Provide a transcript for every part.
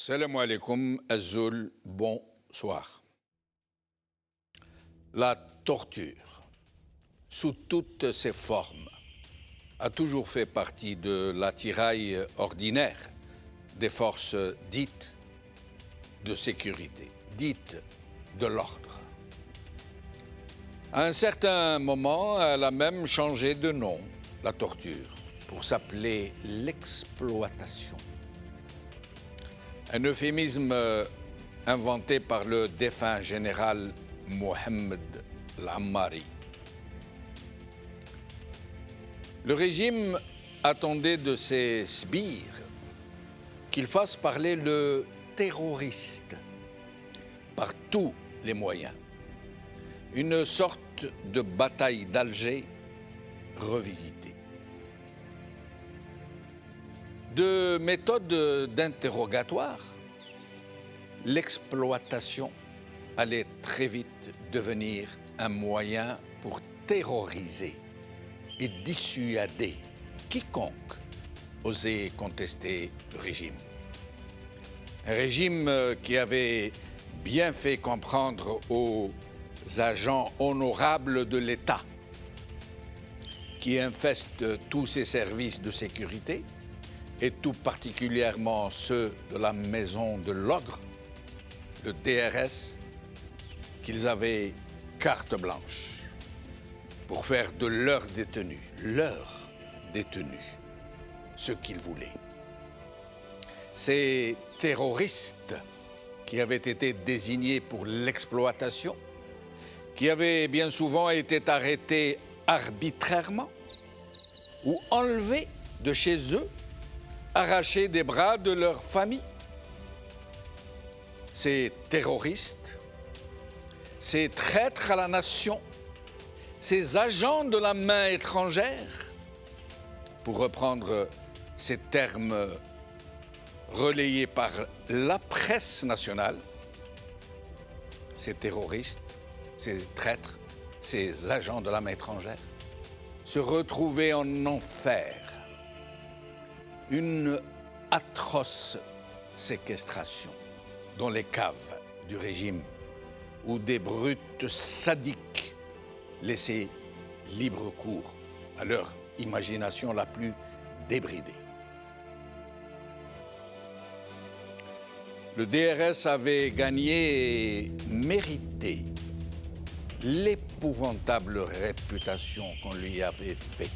Salam alaikum, Azul, bonsoir. La torture, sous toutes ses formes, a toujours fait partie de l'attirail ordinaire des forces dites de sécurité, dites de l'ordre. À un certain moment, elle a même changé de nom, la torture, pour s'appeler l'exploitation. Un euphémisme inventé par le défunt général Mohamed Al-Ammari. Le régime attendait de ses sbires qu'il fasse parler le terroriste par tous les moyens. Une sorte de bataille d'Alger revisitée. De méthode d'interrogatoire, l'exploitation allait très vite devenir un moyen pour terroriser et dissuader quiconque osait contester le régime. Un régime qui avait bien fait comprendre aux agents honorables de l'État qui infestent tous ses services de sécurité, et tout particulièrement ceux de la maison de l'ogre, le DRS, qu'ils avaient carte blanche pour faire de leurs détenus, ce qu'ils voulaient. Ces terroristes qui avaient été désignés pour l'exploitation, qui avaient bien souvent été arrêtés arbitrairement ou enlevés de chez eux, arrachés des bras de leur famille. Ces terroristes, ces traîtres à la nation, ces agents de la main étrangère, pour reprendre ces termes relayés par la presse nationale, ces terroristes, ces traîtres, ces agents de la main étrangère, se retrouvaient en enfer. Une atroce séquestration dans les caves du régime où des brutes sadiques laissaient libre cours à leur imagination la plus débridée. Le DRS avait gagné et mérité l'épouvantable réputation qu'on lui avait faite.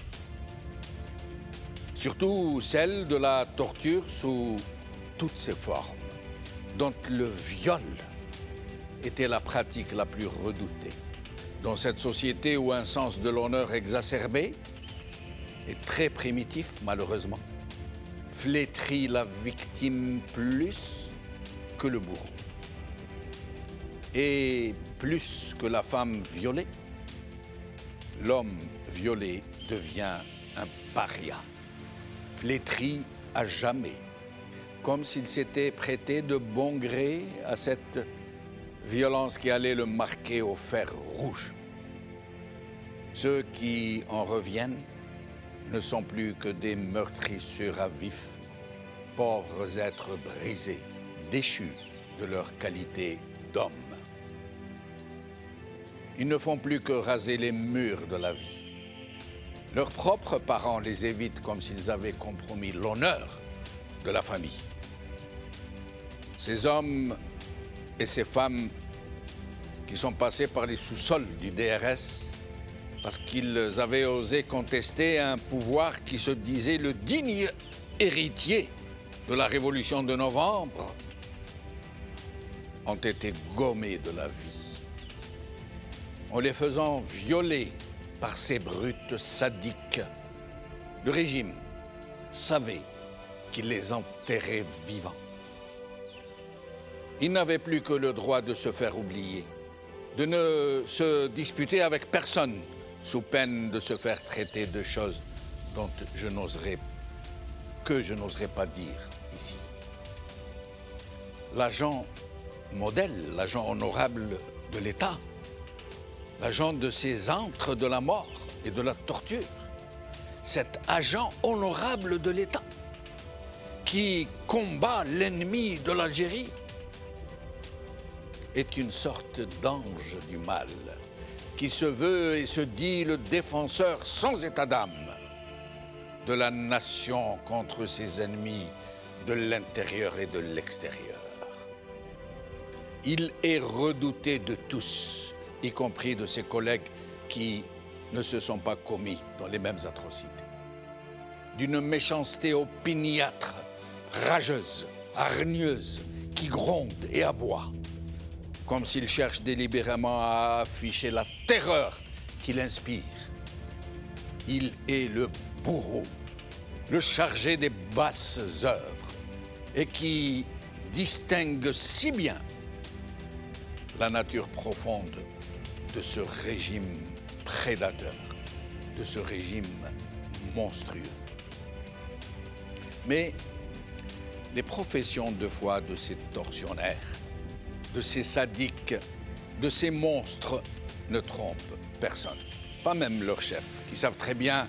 Surtout celle de la torture sous toutes ses formes, dont le viol était la pratique la plus redoutée. Dans cette société où un sens de l'honneur exacerbé et très primitif, malheureusement, flétrit la victime plus que le bourreau. Et plus que la femme violée, l'homme violé devient un paria, flétri à jamais, comme s'il s'était prêté de bon gré à cette violence qui allait le marquer au fer rouge. Ceux qui en reviennent ne sont plus que des meurtrisseurs à vif, pauvres êtres brisés, déchus de leur qualité d'homme. Ils ne font plus que raser les murs de la vie. Leurs propres parents les évitent comme s'ils avaient compromis l'honneur de la famille. Ces hommes et ces femmes qui sont passés par les sous-sols du DRS parce qu'ils avaient osé contester un pouvoir qui se disait le digne héritier de la Révolution de novembre, ont été gommés de la vie. En les faisant violer par ces brutes sadiques, le régime savait qu'il les enterrait vivants. Il n'avait plus que le droit de se faire oublier, de ne se disputer avec personne, sous peine de se faire traiter de choses dont je n'oserais pas dire ici. L'agent modèle, l'agent honorable de l'État, l'agent de ces antres de la mort et de la torture, cet agent honorable de l'État qui combat l'ennemi de l'Algérie, est une sorte d'ange du mal qui se veut et se dit le défenseur sans état d'âme de la nation contre ses ennemis de l'intérieur et de l'extérieur. Il est redouté de tous, y compris de ses collègues qui ne se sont pas commis dans les mêmes atrocités. D'une méchanceté opiniâtre, rageuse, hargneuse, qui gronde et aboie, comme s'il cherche délibérément à afficher la terreur qu'il inspire. Il est le bourreau, le chargé des basses œuvres, et qui distingue si bien la nature profonde de ce régime prédateur, de ce régime monstrueux. Mais les professions de foi de ces tortionnaires, de ces sadiques, de ces monstres ne trompent personne, pas même leurs chefs, qui savent très bien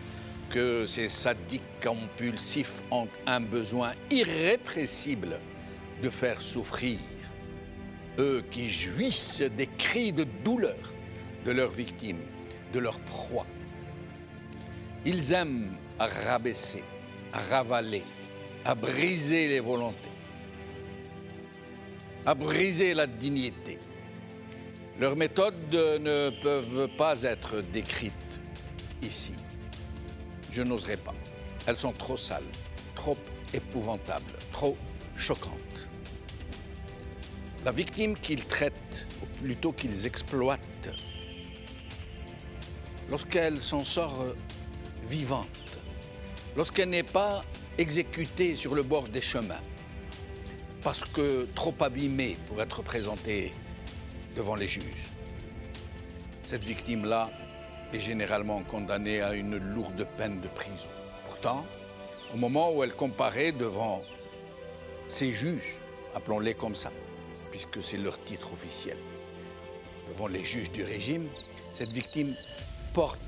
que ces sadiques compulsifs ont un besoin irrépressible de faire souffrir, eux qui jouissent des cris de douleur de leurs victimes, de leurs proies. Ils aiment à rabaisser, à ravaler, à briser les volontés, à briser la dignité. Leurs méthodes ne peuvent pas être décrites ici. Je n'oserais pas. Elles sont trop sales, trop épouvantables, trop choquantes. La victime qu'ils traitent, ou plutôt qu'ils exploitent, lorsqu'elle s'en sort vivante, lorsqu'elle n'est pas exécutée sur le bord des chemins, parce que trop abîmée pour être présentée devant les juges, cette victime-là est généralement condamnée à une lourde peine de prison. Pourtant, au moment où elle comparaît devant ces juges, appelons-les comme ça, puisque c'est leur titre officiel, devant les juges du régime, cette victime porte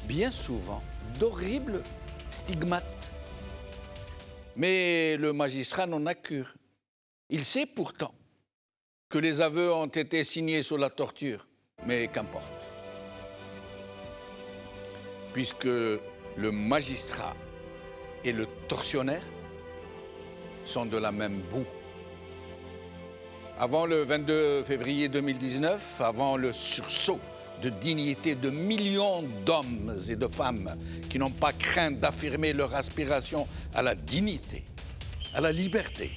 bien souvent d'horribles stigmates. Mais le magistrat n'en a cure. Il sait pourtant que les aveux ont été signés sous la torture, mais qu'importe. Puisque le magistrat et le tortionnaire sont de la même boue. Avant le 22 février 2019, avant le sursaut de dignité de millions d'hommes et de femmes qui n'ont pas craint d'affirmer leur aspiration à la dignité, à la liberté,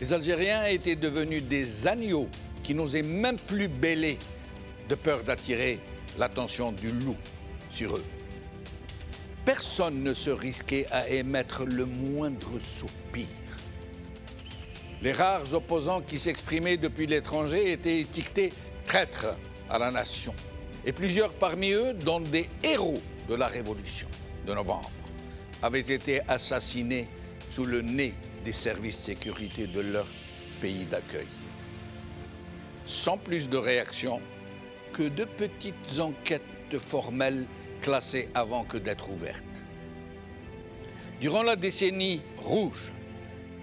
les Algériens étaient devenus des agneaux qui n'osaient même plus bêler de peur d'attirer l'attention du loup sur eux. Personne ne se risquait à émettre le moindre soupir. Les rares opposants qui s'exprimaient depuis l'étranger étaient étiquetés traîtres à la nation. Et plusieurs parmi eux, dont des héros de la Révolution de novembre, avaient été assassinés sous le nez des services de sécurité de leur pays d'accueil. Sans plus de réaction que de petites enquêtes formelles classées avant que d'être ouvertes. Durant la décennie rouge,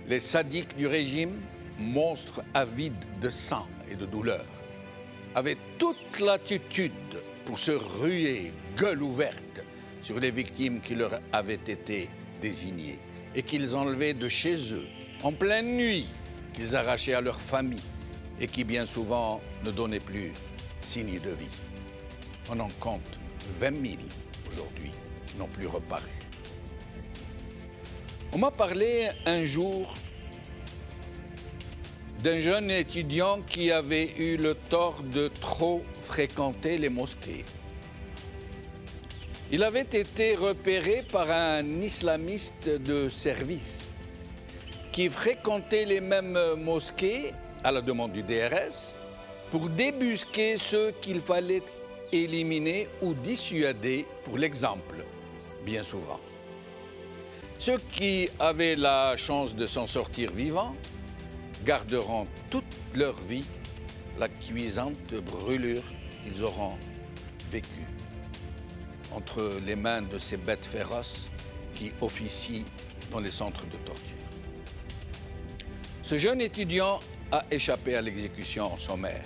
les sadiques du régime, monstres avides de sang et de douleur, avaient toute l'attitude pour se ruer, gueule ouverte, sur les victimes qui leur avaient été désignées et qu'ils enlevaient de chez eux, en pleine nuit, qu'ils arrachaient à leur famille et qui bien souvent ne donnaient plus signe de vie. On en compte 20 000 aujourd'hui qui n'ont plus reparu. On m'a parlé un jour d'un jeune étudiant qui avait eu le tort de trop fréquenter les mosquées. Il avait été repéré par un islamiste de service qui fréquentait les mêmes mosquées à la demande du DRS pour débusquer ceux qu'il fallait éliminer ou dissuader pour l'exemple, bien souvent. Ceux qui avaient la chance de s'en sortir vivants garderont toute leur vie la cuisante brûlure qu'ils auront vécue entre les mains de ces bêtes féroces qui officient dans les centres de torture. Ce jeune étudiant a échappé à l'exécution sommaire.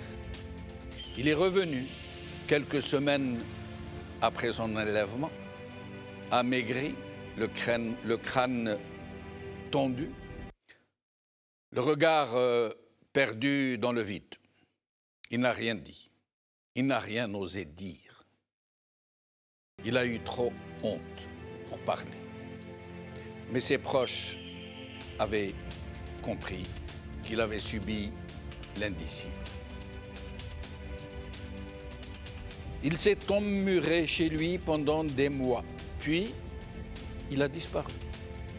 Il est revenu quelques semaines après son enlèvement, amaigri, le crâne tendu, le regard perdu dans le vide. Il n'a rien dit, il n'a rien osé dire. Il a eu trop honte pour parler. Mais ses proches avaient compris qu'il avait subi l'indicible. Il s'est emmuré chez lui pendant des mois, puis il a disparu.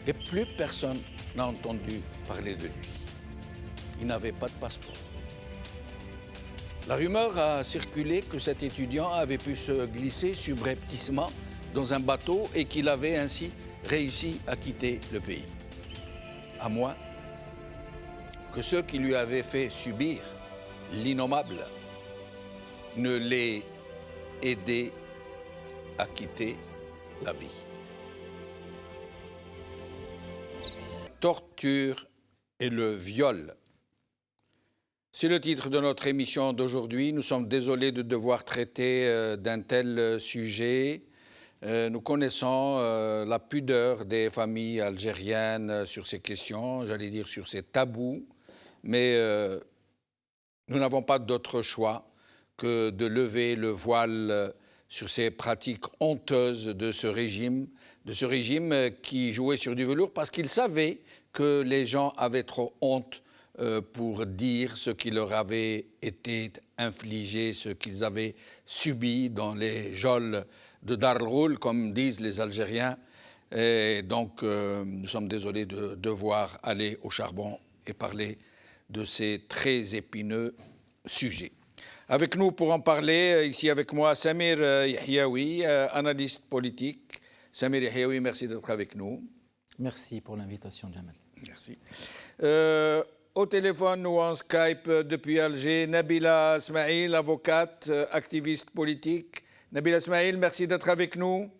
Et plus personne n'a entendu parler de lui. Il n'avait pas de passeport. La rumeur a circulé que cet étudiant avait pu se glisser subrepticement dans un bateau et qu'il avait ainsi réussi à quitter le pays. À moins que ceux qui lui avaient fait subir l'innommable ne l'aient aidé à quitter la vie. Torture et le viol. C'est le titre de notre émission d'aujourd'hui. Nous sommes désolés de devoir traiter d'un tel sujet. Nous connaissons la pudeur des familles algériennes sur ces questions, j'allais dire sur ces tabous, mais nous n'avons pas d'autre choix que de lever le voile sur ces pratiques honteuses de ce régime qui jouait sur du velours parce qu'il savait que les gens avaient trop honte pour dire ce qui leur avait été infligé, ce qu'ils avaient subi dans les geôles de Dar el-Ghul, comme disent les Algériens. Et donc, nous sommes désolés de devoir aller au charbon et parler de ces très épineux sujets. Avec nous pour en parler, ici avec moi, Samir Yahyaoui, analyste politique. Samir Yahyaoui, merci d'être avec nous. Merci pour l'invitation, Jamal. Merci. Au téléphone ou en Skype depuis Alger, Nabila Smaïl, avocate, activiste politique. Nabila Smaïl, merci d'être avec nous.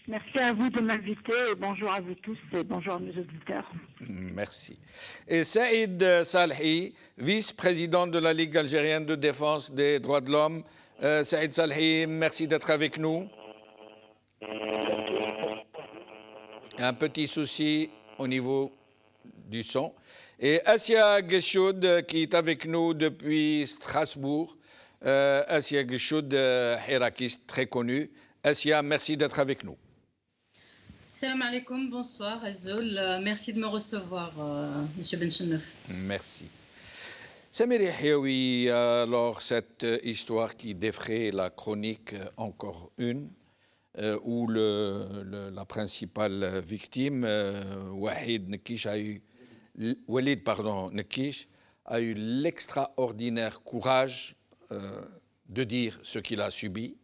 Merci à vous de m'inviter et bonjour à vous tous et bonjour à mes auditeurs. Merci. Et Saïd Salhi, vice-président de la Ligue algérienne de défense des droits de l'homme. Saïd Salhi, merci d'être avec nous. Un petit souci au niveau du son. Et Assia Geshoud, qui est avec nous depuis Strasbourg. Assia Geshoud, hirakiste très connu. Assia, merci d'être avec nous. Salam alaikum, bonsoir Azul. Merci de me recevoir, Monsieur Benchenouf. Merci. Samir Yahyaoui, alors cette histoire qui défraie la chronique encore une, où la principale victime, Walid Nekish, a eu l'extraordinaire courage de dire ce qu'il a subi.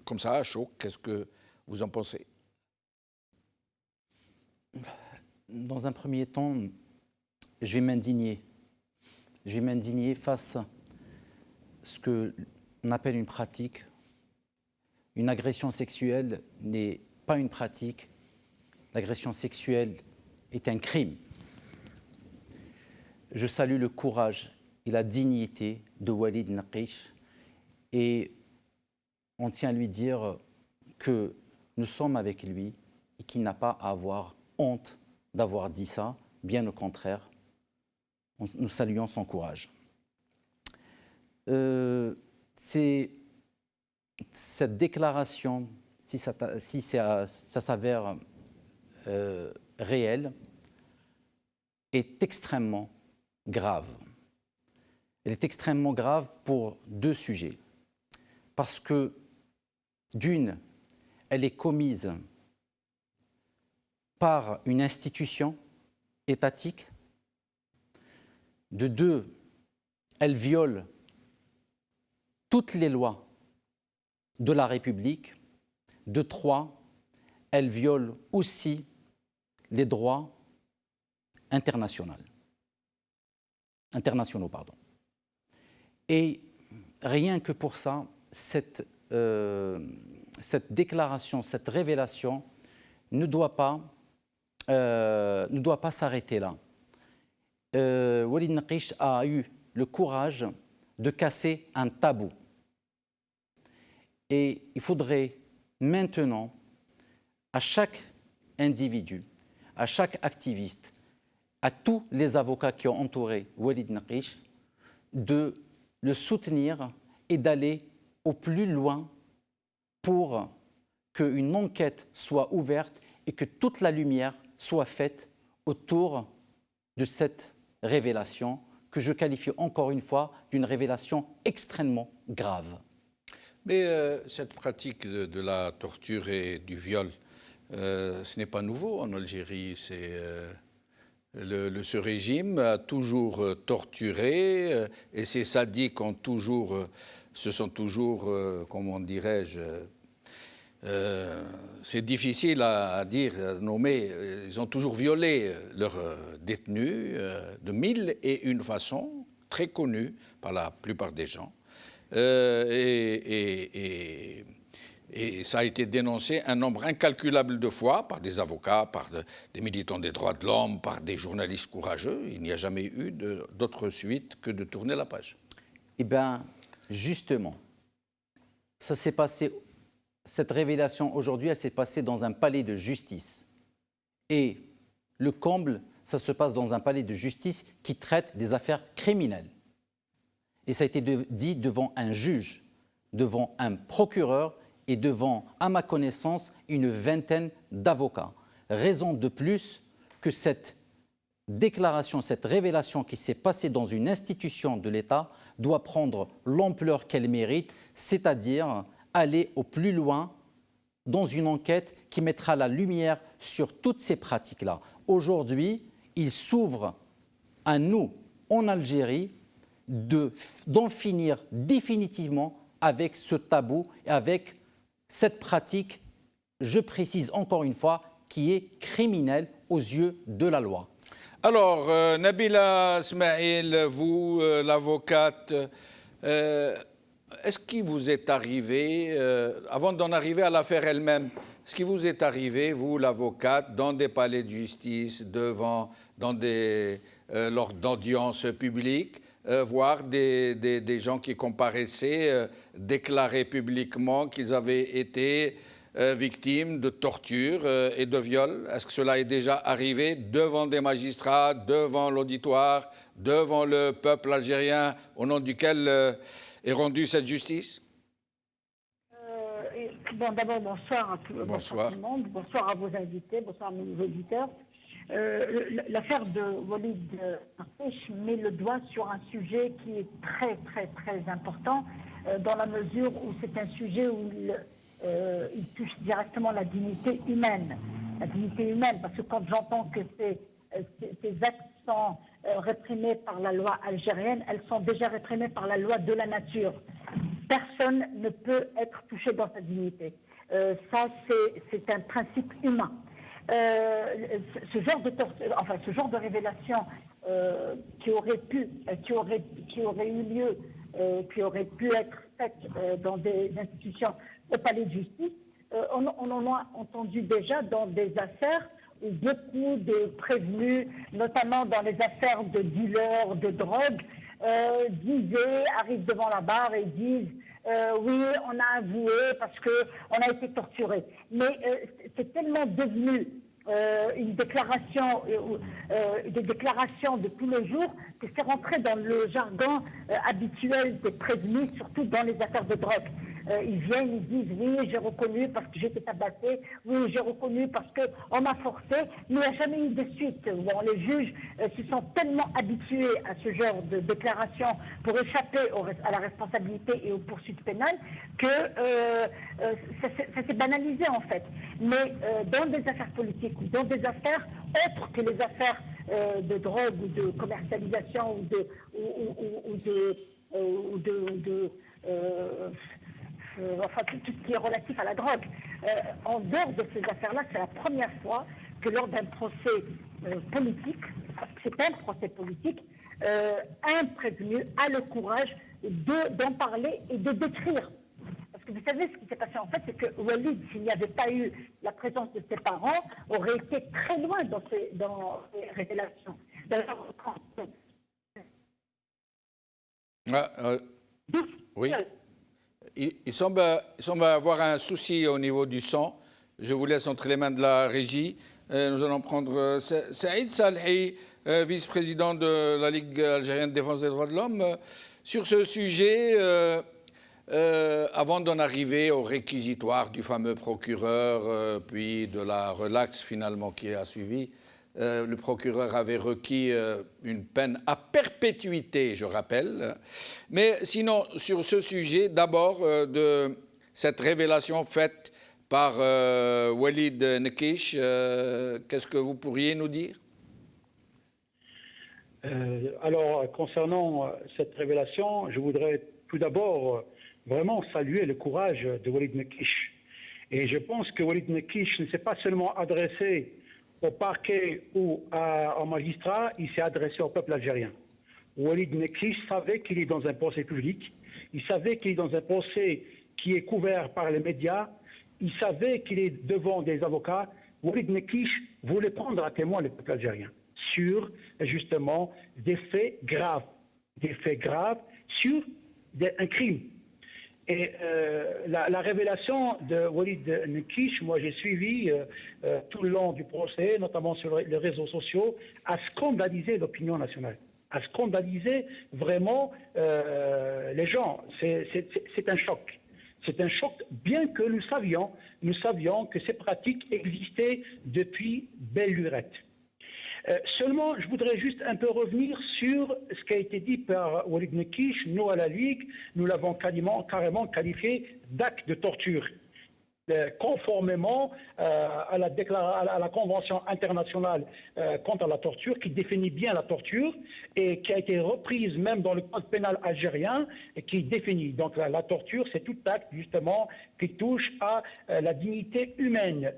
Comme ça, à chaud, qu'est-ce que vous en pensez? Dans un premier temps, je vais m'indigner. Je vais m'indigner face à ce qu'on appelle une pratique. Une agression sexuelle n'est pas une pratique. L'agression sexuelle est un crime. Je salue le courage et la dignité de Walid Nekish et on tient à lui dire que nous sommes avec lui et qu'il n'a pas à avoir honte d'avoir dit ça, bien au contraire. Nous saluons son courage. Cette déclaration, si ça s'avère réelle, est extrêmement grave. Elle est extrêmement grave pour deux sujets. Parce que, d'une, elle est commise par une institution étatique. De deux, elle viole toutes les lois de la République. De trois, elle viole aussi les droits internationaux. Et rien que pour ça, cette déclaration, cette révélation ne doit pas ne doit pas s'arrêter là. Walid Naqich a eu le courage de casser un tabou. Et il faudrait maintenant, à chaque individu, à chaque activiste, à tous les avocats qui ont entouré Walid Naqich, de le soutenir et d'aller au plus loin pour qu'une enquête soit ouverte et que toute la lumière soit faite autour de cette révélation que je qualifie encore une fois d'une révélation extrêmement grave. Mais cette pratique de la torture et du viol, ce n'est pas nouveau en Algérie. Ce régime a toujours torturé et ces sadiques se sont toujours, comment dirais-je, c'est difficile à dire, à nommer, ils ont toujours violé leurs détenus de 1001 façons, très connues par la plupart des gens. Et ça a été dénoncé un nombre incalculable de fois par des avocats, par des militants des droits de l'homme, par des journalistes courageux. Il n'y a jamais eu d'autre suite que de tourner la page. Eh bien, justement, ça s'est passé, cette révélation aujourd'hui, elle s'est passée dans un palais de justice. Et le comble, ça se passe dans un palais de justice qui traite des affaires criminelles. Et ça a été dit devant un juge, devant un procureur et devant, à ma connaissance, une vingtaine d'avocats. Raison de plus que cette déclaration, cette révélation qui s'est passée dans une institution de l'État doit prendre l'ampleur qu'elle mérite, c'est-à-dire aller au plus loin dans une enquête qui mettra la lumière sur toutes ces pratiques-là. Aujourd'hui, il s'ouvre à nous, en Algérie, d'en finir définitivement avec ce tabou et avec cette pratique, je précise encore une fois, qui est criminelle aux yeux de la loi. Alors, Nabila Smaïl, vous, l'avocate, est-ce qu'il vous est arrivé, avant d'en arriver à l'affaire elle-même, est-ce qu'il vous est arrivé, vous, l'avocate, dans des palais de justice, lors d'audiences publiques, voir des gens qui comparaissaient déclarer publiquement qu'ils avaient été victimes de torture et de viol? Est-ce que cela est déjà arrivé devant des magistrats, devant l'auditoire, devant le peuple algérien au nom duquel est rendue cette justice? Bon, d'abord, bonsoir à tout le monde, bonsoir à vos invités, bonsoir à nos auditeurs. L'affaire de Walid Naqich met le doigt sur un sujet qui est très, très, très important dans la mesure où c'est un sujet où il touche directement la dignité humaine. La dignité humaine, parce que quand j'entends que ces actes sont réprimés par la loi algérienne, elles sont déjà réprimées par la loi de la nature. Personne ne peut être touché dans sa dignité. Ça, c'est un principe humain. Ce genre de révélation qui aurait eu lieu, qui aurait pu être faite dans des institutions au palais de justice, on en a entendu déjà dans des affaires où beaucoup de prévenus, notamment dans les affaires de dealers de drogue, arrivent devant la barre et disent oui, on a avoué parce qu'on a été torturé. Mais c'est tellement devenu des déclarations de tous les jours que c'est rentré dans le jargon habituel des prévenus, surtout dans les affaires de drogue. Ils viennent, ils disent oui, j'ai reconnu parce que j'étais tabassé, oui, j'ai reconnu parce qu'on m'a forcé, mais il n'y a jamais eu de suite. Bon, les juges se sont tellement habitués à ce genre de déclaration pour échapper à la responsabilité et aux poursuites pénales que ça s'est banalisé en fait. Mais dans des affaires politiques ou dans des affaires autres que les affaires de drogue ou de commercialisation enfin tout ce qui est relatif à la drogue. En dehors de ces affaires-là, c'est la première fois que lors d'un procès politique, c'est un procès politique, un prévenu a le courage d'en parler et de décrire. Parce vous savez ce qui s'est passé en fait, c'est que Walid, s'il n'y avait pas eu la présence de ses parents, aurait été très loin dans ses révélations. D'ailleurs, oui. Il semble avoir un souci au niveau du son. Je vous laisse entre les mains de la régie. Nous allons prendre Saïd Salhi, vice-président de la Ligue algérienne de défense des droits de l'homme. Sur ce sujet, avant d'en arriver au réquisitoire du fameux procureur, puis de la relaxe finalement qui a suivi, le procureur avait requis une peine à perpétuité, je rappelle. Mais sinon, sur ce sujet, d'abord, de cette révélation faite par Walid Nekich, qu'est-ce que vous pourriez nous dire? Alors, concernant cette révélation, je voudrais tout d'abord vraiment saluer le courage de Walid Nekich. Et je pense que Walid Nekich ne s'est pas seulement adressé au parquet ou au magistrat, il s'est adressé au peuple algérien. Walid Nekich savait qu'il est dans un procès public, il savait qu'il est dans un procès qui est couvert par les médias, il savait qu'il est devant des avocats. Walid Nekich voulait prendre à témoin le peuple algérien sur, justement, des faits graves sur un crime. Et la révélation de Walid Nekich, moi j'ai suivi tout le long du procès, notamment sur les réseaux sociaux, a scandalisé l'opinion nationale, a scandalisé vraiment les gens. C'est un choc. C'est un choc, bien que nous savions que ces pratiques existaient depuis belle lurette. Seulement, je voudrais juste un peu revenir sur ce qui a été dit par Walid Nekich. Nous, à la Ligue, nous l'avons carrément qualifié d'acte de torture, conformément à la Convention internationale contre la torture, qui définit bien la torture et qui a été reprise même dans le code pénal algérien, et qui définit. Donc la torture, c'est tout acte, justement, qui touche à la dignité humaine.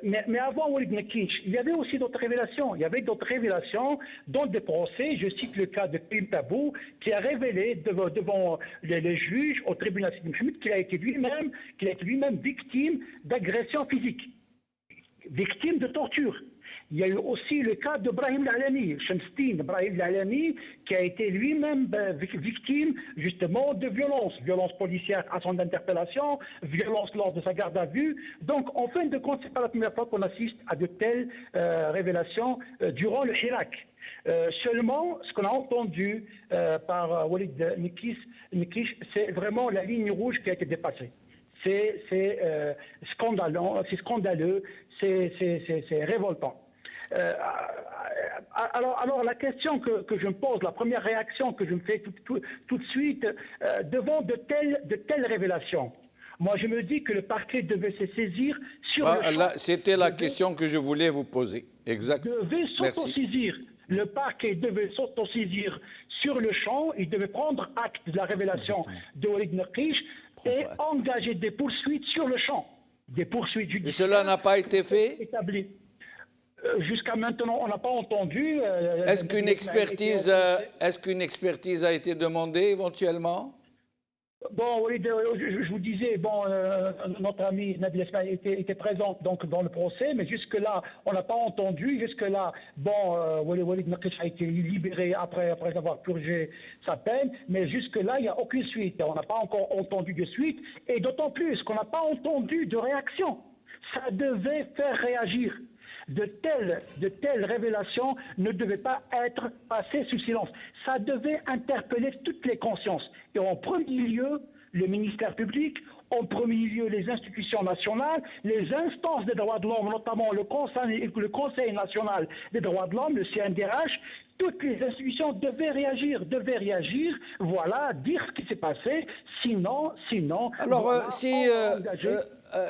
Mais avant Walid Nekich, il y avait aussi d'autres révélations. Il y avait d'autres révélations dans des procès. Je cite le cas de Karim Tabou, qui a révélé devant les juges au tribunal Sidi Mohamed qu'il a été lui-même victime d'agression physique, victime de torture. Il y a eu aussi le cas de Brahim Lalani, Shamstin Brahim Lalani, qui a été lui-même victime justement de violence policière à son interpellation, violence lors de sa garde à vue. Donc, en fin de compte, ce n'est pas la première fois qu'on assiste à de telles révélations durant le Hirak. Seulement, ce qu'on a entendu par Walid Nekich, c'est vraiment la ligne rouge qui a été dépassée. C'est scandaleux, c'est révoltant. Alors la question que je me pose, la première réaction que je me fais tout de suite devant de telles révélations, moi je me dis que le parquet devait se saisir sur le champ. C'était la question que je voulais vous poser. Exact. Devait s'autosaisir. Le parquet devait s'autosaisir sur le champ, il devait prendre acte de la révélation de Walid Nekich et engager des poursuites sur le champ. Des poursuites judiciaires. Et cela n'a pas été fait établies. Jusqu'à maintenant, on n'a pas entendu. Est-ce qu'une expertise a été demandée éventuellement? Bon, oui, je vous disais, notre ami Nabil Esmaïl était présent donc dans le procès, mais jusque-là, on n'a pas entendu. Jusque-là, Walid Nekich a été libéré après avoir purgé sa peine, mais jusque-là, il n'y a aucune suite. On n'a pas encore entendu de suite, et d'autant plus qu'on n'a pas entendu de réaction. Ça devait faire réagir. De telles révélations ne devaient pas être passées sous silence. Ça devait interpeller toutes les consciences. Et en premier lieu, le ministère public, en premier lieu les institutions nationales, les instances des droits de l'homme, notamment le Conseil national des droits de l'homme, le CNDH. Toutes les institutions devaient réagir, voilà, dire ce qui s'est passé, sinon... Alors, voilà,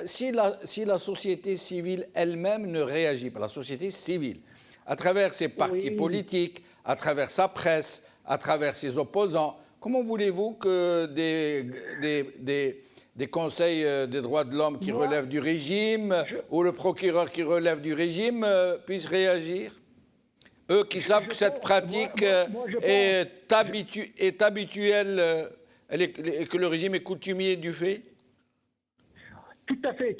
si la société civile elle-même ne réagit pas, la société civile, à travers ses partis politiques, à travers sa presse, à travers ses opposants, comment voulez-vous que des conseils des droits de l'homme qui relèvent du régime ou le procureur qui relève du régime puissent réagir? Eux qui savent que cette pratique est habituelle que le régime est coutumier du fait? Tout à fait.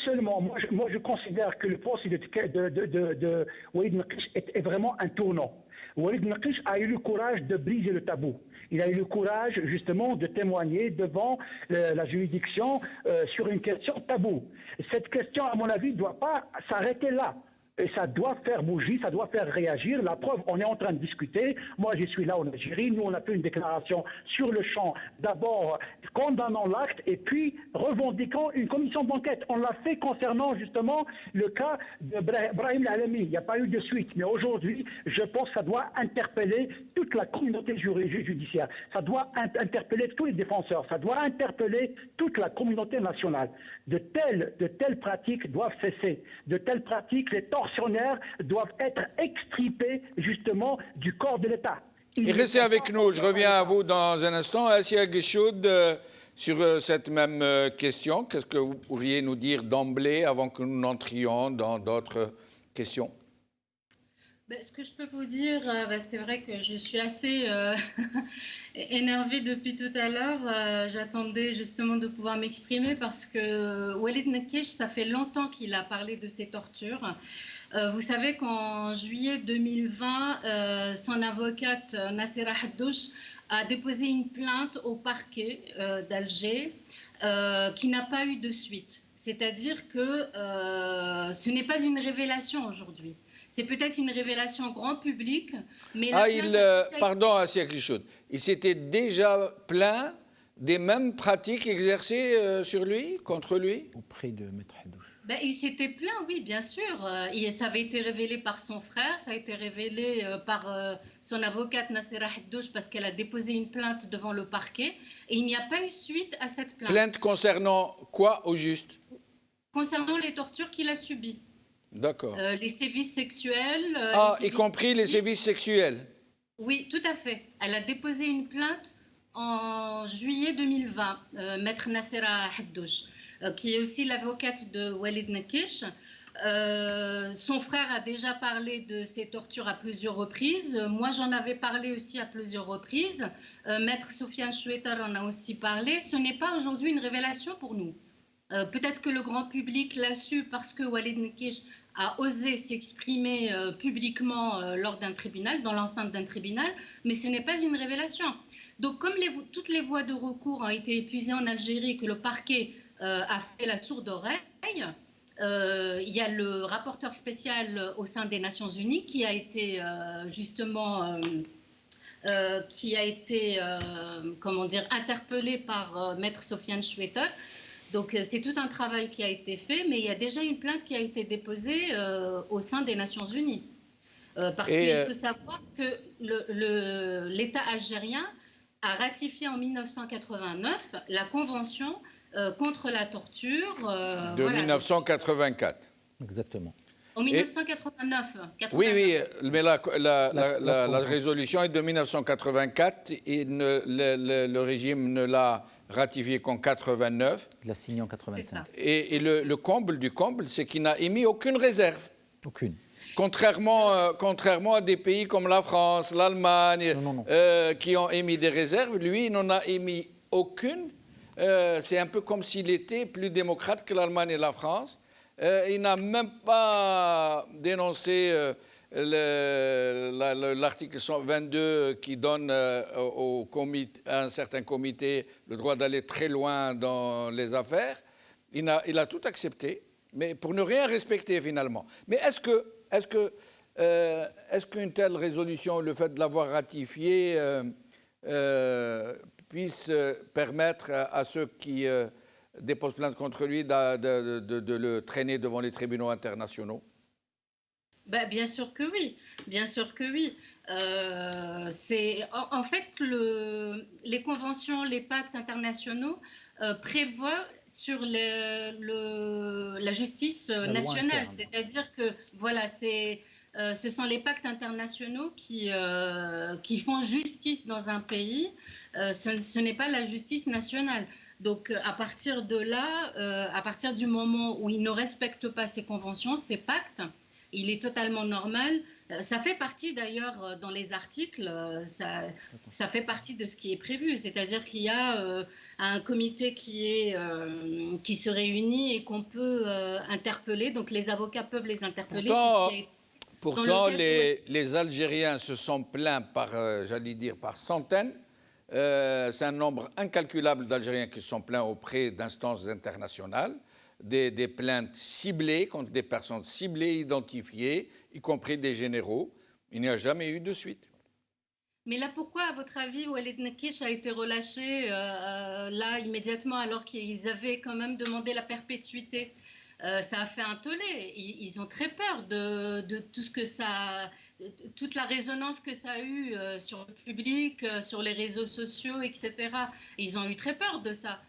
Seulement, moi, je considère que le procès de Walid Mekish est vraiment un tournant. Walid Mekish a eu le courage de briser le tabou. Il a eu le courage, justement, de témoigner devant la juridiction sur une question taboue. Cette question, à mon avis, ne doit pas s'arrêter là. Et ça doit faire bouger, ça doit faire réagir. La preuve, on est en train de discuter. Moi, je suis là en Algérie. Nous, on a fait une déclaration sur le champ. D'abord, condamnant l'acte et puis revendiquant une commission d'enquête. On l'a fait concernant justement le cas de Brahim Alami. Il n'y a pas eu de suite. Mais aujourd'hui, je pense que ça doit interpeller toute la communauté judiciaire. Ça doit interpeller tous les défenseurs. Ça doit interpeller toute la communauté nationale. De telles pratiques doivent cesser. De telles pratiques, les tortionnaires doivent être extirpés justement du corps de l'État. Et restez avec nous, je reviens à vous dans un instant. Assia Guéchoud, sur cette même question, qu'est-ce que vous pourriez nous dire d'emblée avant que nous n'entrions dans d'autres questions? Ce que je peux vous dire, c'est vrai que je suis assez énervée depuis tout à l'heure. J'attendais justement de pouvoir m'exprimer parce que Walid Mekish, ça fait longtemps qu'il a parlé de ces tortures. Vous savez qu'en juillet 2020, son avocate Nassera Haddouche a déposé une plainte au parquet d'Alger qui n'a pas eu de suite. C'est-à-dire que ce n'est pas une révélation aujourd'hui. C'est peut-être une révélation grand public, mais... Pardon, Assia Guéchoud, il s'était déjà plaint des mêmes pratiques exercées sur lui, contre lui? Auprès de Maître Haddouche. Il s'était plaint, oui, bien sûr. Ça avait été révélé par son frère, ça a été révélé par son avocate Nassera Haddouche parce qu'elle a déposé une plainte devant le parquet et il n'y a pas eu suite à cette plainte. Plainte concernant quoi, au juste? Concernant les tortures qu'il a subies. D'accord. Les sévices sexuels. Y compris les sévices sexuels? Oui, tout à fait. Elle a déposé une plainte en juillet 2020, Maître Nassera Haddouche, qui est aussi l'avocate de Walid Mekish. Son frère a déjà parlé de ces tortures à plusieurs reprises. Moi, j'en avais parlé aussi à plusieurs reprises. Maître Sofiane Chouetar en a aussi parlé. Ce n'est pas aujourd'hui une révélation pour nous. Peut-être que le grand public l'a su parce que Walid Mekish a osé s'exprimer publiquement lors d'un tribunal, dans l'enceinte d'un tribunal, mais ce n'est pas une révélation. Donc, comme toutes les voies de recours ont été épuisées en Algérie et que le parquet a fait la sourde oreille, il y a le rapporteur spécial au sein des Nations Unies qui a été interpellé par Maître Sofiane Chouetar. Donc, c'est tout un travail qui a été fait, mais il y a déjà une plainte qui a été déposée au sein des Nations Unies. Parce qu'il faut savoir que l'État algérien a ratifié en 1989 la Convention contre la torture. De 1984. Exactement. En 1989. Oui, mais la résolution est de 1984 et le régime ne l'a ratifié qu'en 89. Il l'a signé en 85. Et le comble du comble, c'est qu'il n'a émis aucune réserve. Aucune. Contrairement à des pays comme la France, l'Allemagne, qui ont émis des réserves, lui, il n'en a émis aucune. C'est un peu comme s'il était plus démocrate que l'Allemagne et la France. Il n'a même pas dénoncé l'article 122 qui donne à un certain comité le droit d'aller très loin dans les affaires. Il a tout accepté, mais pour ne rien respecter finalement. Mais est-ce qu'une telle résolution, le fait de l'avoir ratifiée, puisse permettre à ceux qui déposent plainte contre lui de le traîner devant les tribunaux internationaux? Bien sûr que oui, bien sûr que oui. En fait, les conventions, les pactes internationaux prévoient sur la justice nationale. C'est-à-dire que voilà, ce sont les pactes internationaux qui font justice dans un pays. Ce n'est pas la justice nationale. Donc, à partir de là, à partir du moment où ils ne respectent pas ces conventions, ces pactes, il est totalement normal Ça fait partie d'ailleurs dans les articles, ça fait partie de ce qui est prévu, c'est-à-dire qu'il y a un comité qui se réunit et qu'on peut interpeller, donc les avocats peuvent les interpeller. Pourtant les Algériens se sont plaints par, j'allais dire, par centaines. C'est un nombre incalculable d'Algériens qui se sont plaints auprès d'instances internationales, des plaintes ciblées contre des personnes ciblées, identifiées, y compris des généraux. Il n'y a jamais eu de suite. Mais là, pourquoi, à votre avis, Walid Nekich a été relâché là immédiatement alors qu'ils avaient quand même demandé la perpétuité? Ça a fait un tollé. Ils ont très peur de tout ce que ça, toute la résonance que ça a eu sur le public, sur les réseaux sociaux, etc. Ils ont eu très peur de ça.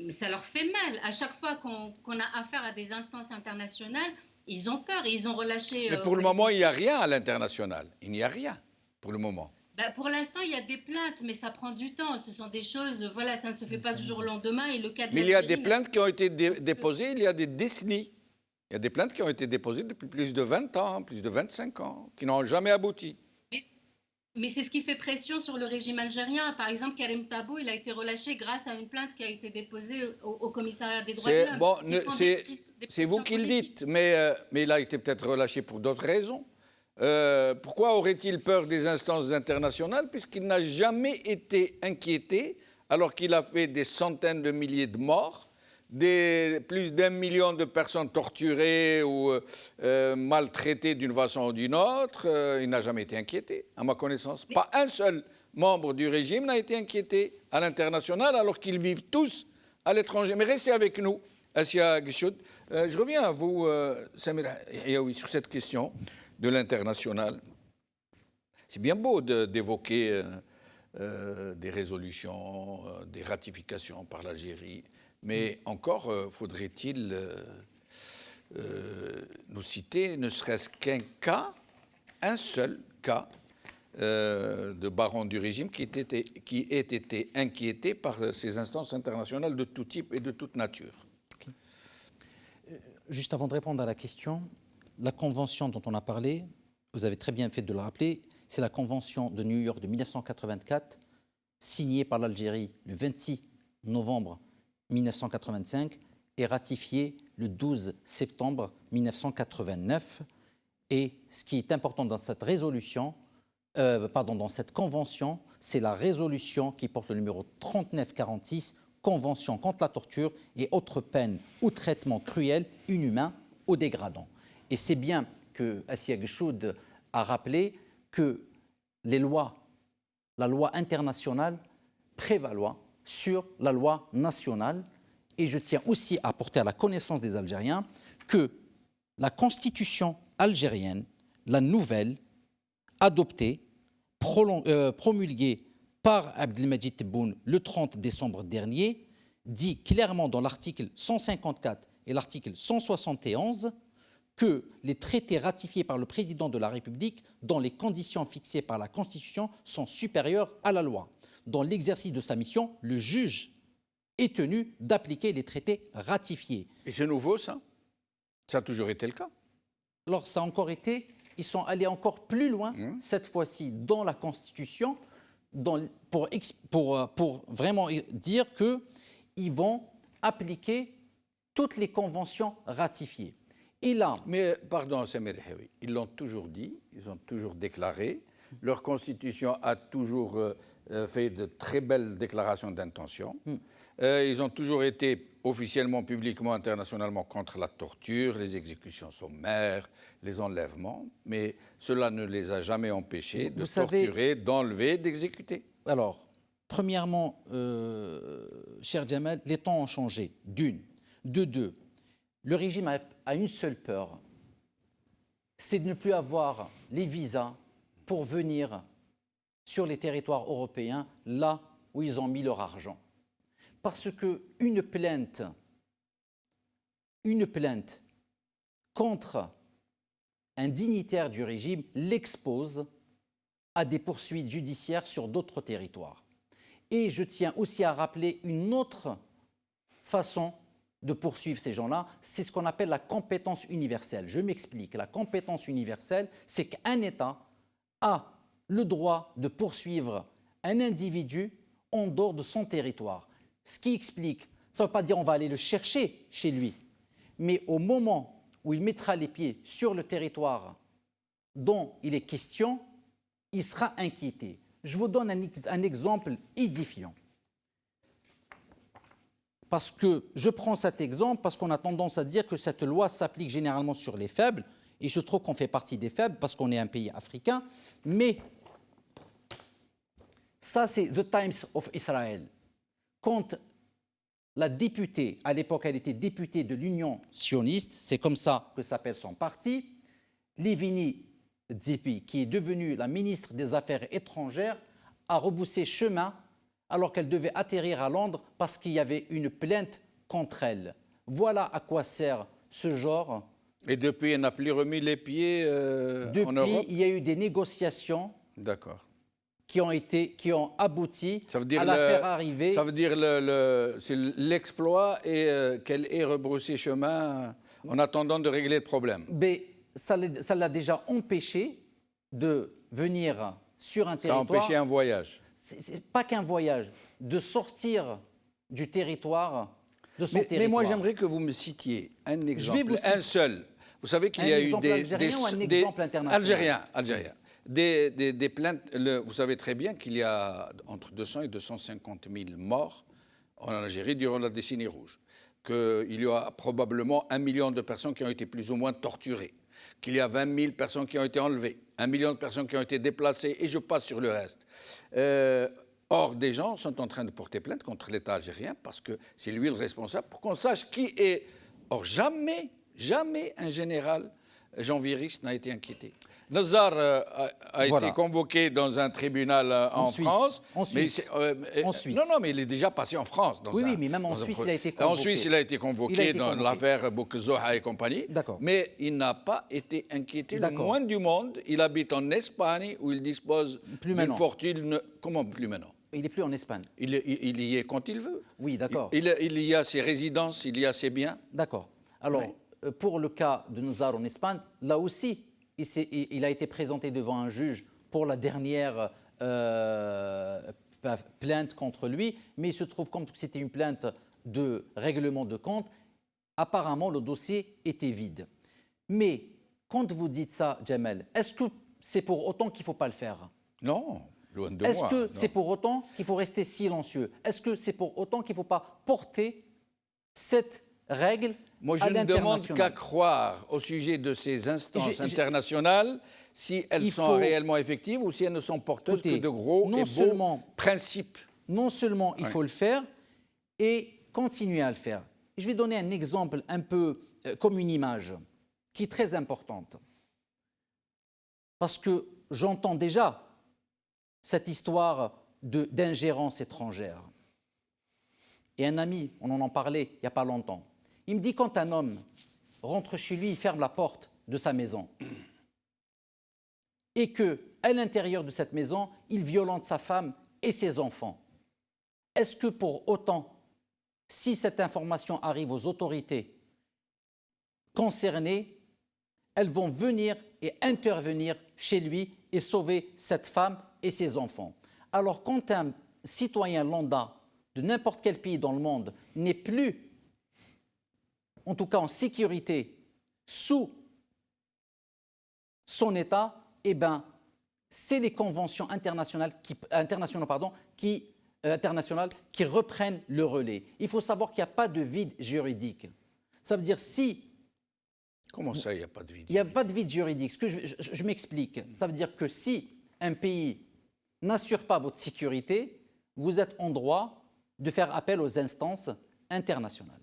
Ça leur fait mal. À chaque fois qu'on a affaire à des instances internationales, ils ont peur et ils ont relâché. Mais pour le moment, il n'y a rien à l'international. Il n'y a rien pour le moment. Pour l'instant, il y a des plaintes, mais ça prend du temps. Ce sont des choses, voilà, ça ne se fait pas du jour au lendemain. Et le cas de mais il y a des plaintes qui ont été déposées il y a des décennies. Il y a des plaintes qui ont été déposées depuis plus de 20 ans, plus de 25 ans, qui n'ont jamais abouti. Mais c'est ce qui fait pression sur le régime algérien. Par exemple, Karim Tabou, il a été relâché grâce à une plainte qui a été déposée au commissariat des droits de l'homme. Bon, c'est vous qui le dites, mais il a été peut-être relâché pour d'autres raisons. Pourquoi aurait-il peur des instances internationales puisqu'il n'a jamais été inquiété alors qu'il a fait des centaines de milliers de morts, plus d'1 million de personnes torturées ou maltraitées d'une façon ou d'une autre. Il n'a jamais été inquiété, à ma connaissance. Pas un seul membre du régime n'a été inquiété à l'international alors qu'ils vivent tous à l'étranger. Mais restez avec nous, Assia Guichoud. Je reviens à vous, Samir Yaoui, sur cette question de l'international. C'est bien beau d'évoquer des résolutions, des ratifications par l'Algérie, mais encore faudrait-il nous citer ne serait-ce qu'un cas, un seul cas de baron du régime qui ait été inquiété par ces instances internationales de tout type et de toute nature. Okay. Juste avant de répondre à la question, la convention dont on a parlé, vous avez très bien fait de le rappeler, c'est la convention de New York de 1984, signée par l'Algérie le 26 novembre 1985 et ratifiée le 12 septembre 1989. Et ce qui est important dans cette résolution, dans cette convention, c'est la résolution qui porte le numéro 3946, Convention contre la torture et autres peines ou traitements cruels, inhumains ou dégradants. Et c'est bien que Assia Guichoud a rappelé que la loi internationale prévaloir sur la loi nationale. Et je tiens aussi à porter à la connaissance des Algériens que la constitution algérienne, la nouvelle, adoptée, promulguée par Abdelmadjid Tebboune le 30 décembre dernier, dit clairement dans l'article 154 et l'article 171 que les traités ratifiés par le président de la République dans les conditions fixées par la Constitution sont supérieurs à la loi. Dans l'exercice de sa mission, le juge est tenu d'appliquer les traités ratifiés. Et c'est nouveau, ça? Ça a toujours été le cas? Alors, ça a encore été, ils sont allés encore plus loin, cette fois-ci, dans la Constitution, pour vraiment dire qu'ils vont appliquer toutes les conventions ratifiées. Et là, mais, pardon, Samir Yaoui, ils l'ont toujours dit, ils ont toujours déclaré, leur Constitution a toujours fait de très belles déclarations d'intention. Ils ont toujours été officiellement, publiquement, internationalement contre la torture, les exécutions sommaires, les enlèvements, mais cela ne les a jamais empêchés de torturer, d'enlever, d'exécuter. Alors, premièrement, cher Djemal, les temps ont changé, d'une. De deux, le régime a une seule peur, c'est de ne plus avoir les visas pour venir sur les territoires européens, là où ils ont mis leur argent. Parce qu'une plainte contre un dignitaire du régime l'expose à des poursuites judiciaires sur d'autres territoires. Et je tiens aussi à rappeler une autre façon de poursuivre ces gens-là, c'est ce qu'on appelle la compétence universelle. Je m'explique. La compétence universelle, c'est qu'un État a le droit de poursuivre un individu en dehors de son territoire. Ce qui explique, ça ne veut pas dire on va aller le chercher chez lui, mais au moment où il mettra les pieds sur le territoire dont il est question, il sera inquiété. Je vous donne un exemple édifiant. Parce que je prends cet exemple parce qu'on a tendance à dire que cette loi s'applique généralement sur les faibles. Il se trouve qu'on fait partie des faibles parce qu'on est un pays africain. Mais ça, c'est The Times of Israel. Quand la députée, à l'époque, elle était députée de l'Union sioniste, c'est comme ça que s'appelle son parti, Livni Tzipi, qui est devenue la ministre des Affaires étrangères, a rebroussé chemin alors qu'elle devait atterrir à Londres parce qu'il y avait une plainte contre elle. Voilà à quoi sert ce genre. Et depuis, elle n'a plus remis les pieds en Europe. Depuis, il y a eu des négociations qui ont abouti à la faire arriver. Ça veut dire c'est l'exploit et qu'elle ait rebroussé chemin en attendant de régler le problème. Mais ça l'a déjà empêché de venir sur un territoire. Ça a empêché un voyage. C'est pas qu'un voyage, de sortir du territoire, de son territoire. Mais moi, j'aimerais que vous me citiez un exemple, un seul. Vous savez qu'il y a eu des algérien ou un exemple international? Algérien. Des plaintes. Vous savez très bien qu'il y a entre 200 et 250 000 morts en Algérie durant la décennie rouge. Qu'il y a probablement 1 million de personnes qui ont été plus ou moins torturées. Qu'il y a 20 000 personnes qui ont été enlevées, 1 million de personnes qui ont été déplacées, et je passe sur le reste. Or, des gens sont en train de porter plainte contre l'État algérien parce que c'est lui le responsable, pour qu'on sache qui est. Or, jamais un général janviriste n'a été inquiété. Nazar a été convoqué dans un tribunal en France. En Suisse. Non, mais il est déjà passé en France. Oui, mais même en Suisse, il a été convoqué. En Suisse, il a été convoqué dans l'affaire Boukzoha et compagnie. Mais il n'a pas été inquiété le moins du monde. Il habite en Espagne où il dispose d'une fortune. Comment plus maintenant? Il n'est plus en Espagne. Il y est quand il veut. Oui, d'accord. Il y a ses résidences, il y a ses biens. D'accord. Alors, pour le cas de Nazar en Espagne, là aussi, il a été présenté devant un juge pour la dernière plainte contre lui, mais il se trouve, comme c'était une plainte de règlement de compte, apparemment le dossier était vide. Mais quand vous dites ça, Jamel, est-ce que c'est pour autant qu'il ne faut pas le faire? Non, loin de moi. Est-ce que c'est pour autant qu'il faut rester silencieux? Est-ce que c'est pour autant qu'il ne faut pas porter cette règle? Moi, je ne demande qu'à croire au sujet de ces instances internationales si elles sont réellement effectives ou si elles ne sont porteuses que de gros et beaux principes. Non seulement il faut le faire et continuer à le faire. Je vais donner un exemple un peu comme une image qui est très importante. Parce que j'entends déjà cette histoire d'ingérence étrangère. Et un ami, on en parlait il n'y a pas longtemps, il me dit quand un homme rentre chez lui, il ferme la porte de sa maison et qu'à l'intérieur de cette maison, il violente sa femme et ses enfants. Est-ce que pour autant, si cette information arrive aux autorités concernées, elles vont venir et intervenir chez lui et sauver cette femme et ses enfants? Alors quand un citoyen lambda de n'importe quel pays dans le monde n'est plus en tout cas en sécurité, sous son État, eh bien, c'est les conventions internationales qui reprennent le relais. Il faut savoir qu'il n'y a pas de vide juridique. Ça veut dire si... Comment ça, il n'y a pas de vide juridique? Il n'y a pas de vide juridique. Ce que je m'explique. Ça veut dire que si un pays n'assure pas votre sécurité, vous êtes en droit de faire appel aux instances internationales.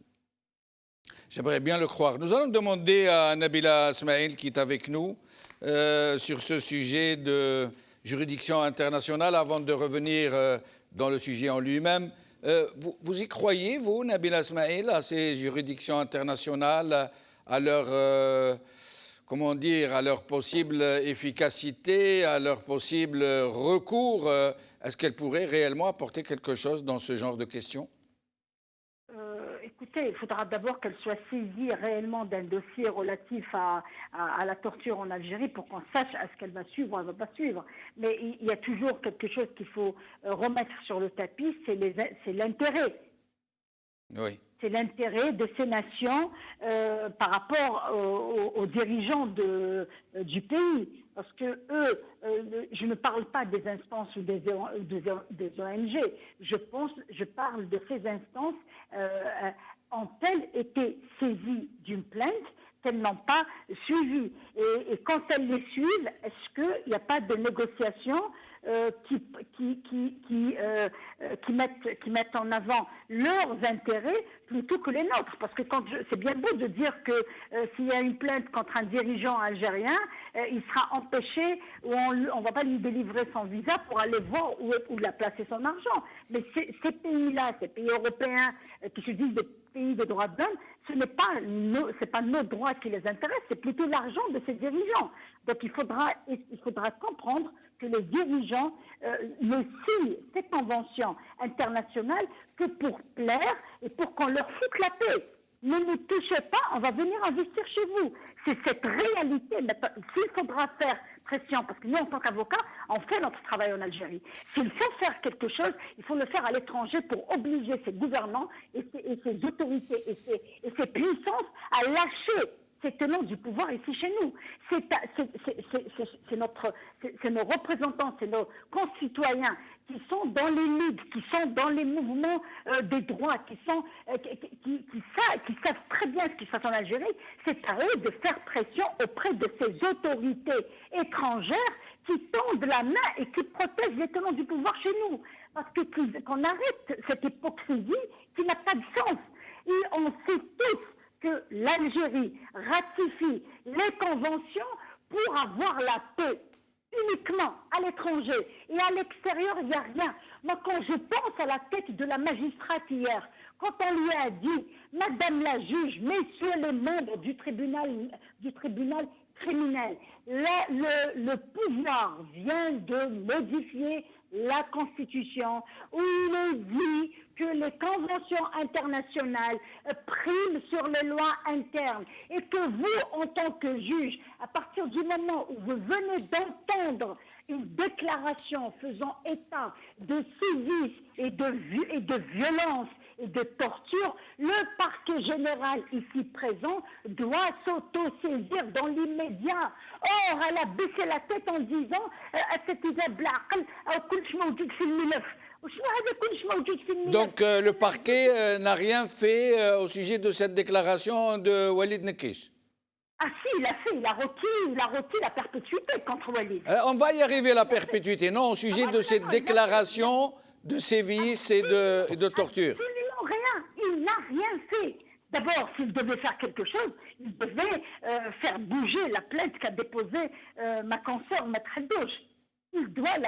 J'aimerais bien le croire. Nous allons demander à Nabila Smaïl, qui est avec nous, sur ce sujet de juridiction internationale, avant de revenir dans le sujet en lui-même. Vous y croyez, vous, Nabila Smaïl, à ces juridictions internationales, à leur, comment dire, à leur possible efficacité, à leur possible recours? Est-ce qu'elles pourraient réellement apporter quelque chose dans ce genre de questions? Écoutez, il faudra d'abord qu'elle soit saisie réellement d'un dossier relatif à la torture en Algérie pour qu'on sache à ce qu'elle va suivre ou elle ne va pas suivre. Mais il y a toujours quelque chose qu'il faut remettre sur le tapis, c'est l'intérêt. Oui. C'est l'intérêt de ces nations par rapport aux dirigeants du pays. Parce que eux, je ne parle pas des instances ou des ONG. Je parle de ces instances ont-elles été saisies d'une plainte qu'elles n'ont pas suivie. Et quand elles les suivent, est-ce qu'il n'y a pas de négociation qui mettent en avant leurs intérêts plutôt que les nôtres? Parce que c'est bien beau de dire que s'il y a une plainte contre un dirigeant algérien, il sera empêché ou on ne va pas lui délivrer son visa pour aller voir où il a placé son argent. Mais ces pays-là, ces pays européens qui se disent des pays de droits de l'homme, ce n'est pas nos droits qui les intéressent, c'est plutôt l'argent de ces dirigeants. Donc il faudra comprendre que les dirigeants ne signent ces conventions internationales que pour plaire et pour qu'on leur foute la paix. Ne nous touchez pas, on va venir investir chez vous. C'est cette réalité. S'il faudra faire pression, parce que nous, en tant qu'avocats, on fait notre travail en Algérie. S'il faut faire quelque chose, il faut le faire à l'étranger pour obliger ces gouvernants et ces autorités et ces puissances à lâcher ces tenants du pouvoir ici chez nous. C'est nos représentants, c'est nos concitoyens qui sont dans les luttes, qui sont dans les mouvements des droits, qui savent très bien ce qui se passe en Algérie. C'est à eux de faire pression auprès de ces autorités étrangères qui tendent la main et qui protègent les tenants du pouvoir chez nous. Parce qu'on arrête cette hypocrisie qui n'a pas de sens. Et on sait tous que l'Algérie ratifie les conventions pour avoir la paix uniquement à l'étranger. Et à l'extérieur, il n'y a rien. Moi, quand je pense à la tête de la magistrate hier, quand on lui a dit, Madame la juge, messieurs les membres du tribunal criminel, le pouvoir vient de modifier la Constitution où il est dit que les conventions internationales priment sur les lois internes et que vous, en tant que juge, à partir du moment où vous venez d'entendre une déclaration faisant état de sévices et de violences et de torture, le parquet général ici présent doit s'auto-saisir dans l'immédiat. Or, elle a baissé la tête en disant donc le parquet n'a rien fait au sujet de cette déclaration de Walid Nekeish. Ah si, il a requis la perpétuité contre Walid. On va y arriver, la perpétuité, non, au sujet de cette déclaration de sévices et de torture. Absolument rien, il n'a rien fait. D'abord, s'il devait faire quelque chose, il devait faire bouger la plainte qu'a déposée ma consoeur, Maître Haddouche. Il doit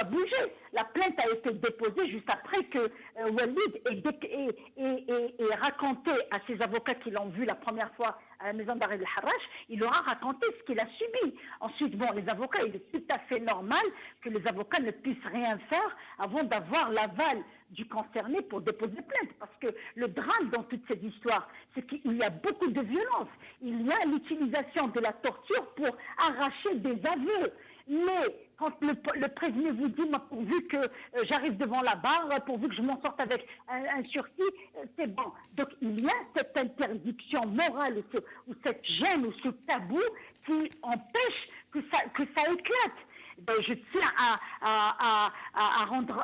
bouger. La plainte a été déposée juste après que Walid ait raconté à ses avocats qui l'ont vu la première fois à la maison d'arrêt de Harrach, il leur a raconté ce qu'il a subi. Ensuite, bon, les avocats, il est tout à fait normal que les avocats ne puissent rien faire avant d'avoir l'aval du concerné pour déposer plainte. Parce que le drame dans toute cette histoire, c'est qu'il y a beaucoup de violence. Il y a l'utilisation de la torture pour arracher des aveux. Mais quand le prévenu vous dit, moi, pourvu que j'arrive devant la barre, pourvu que je m'en sorte avec un sursis, c'est bon. Donc il y a cette interdiction morale ou cette gêne ou ce tabou qui empêche que ça éclate. Ben, je tiens à rendre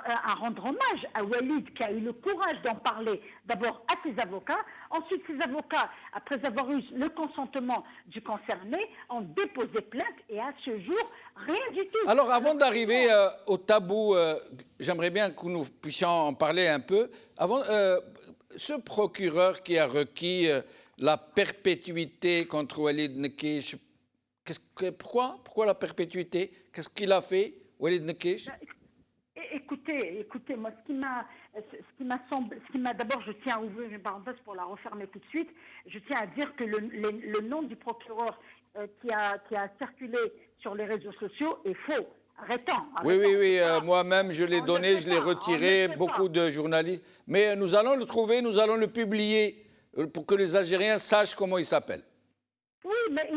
hommage à Walid qui a eu le courage d'en parler d'abord à ses avocats. Ensuite, ses avocats, après avoir eu le consentement du concerné, ont déposé plainte et à ce jour, rien du tout. Alors, avant d'arriver au tabou, j'aimerais bien que nous puissions en parler un peu. Ce procureur qui a requis la perpétuité contre Walid Nekeish, pourquoi la perpétuité? Qu'est-ce qu'il a fait, Walid Nekeish? Écoutez, moi, ce qui m'a d'abord, je tiens à ouvrir une parenthèse pour la refermer tout de suite. Je tiens à dire que le nom du procureur qui a circulé sur les réseaux sociaux est faux. Arrêtons. Oui, moi-même, je l'ai donné, je l'ai retiré, beaucoup de journalistes. Mais nous allons le trouver, nous allons le publier pour que les Algériens sachent comment il s'appelle. Oui, mais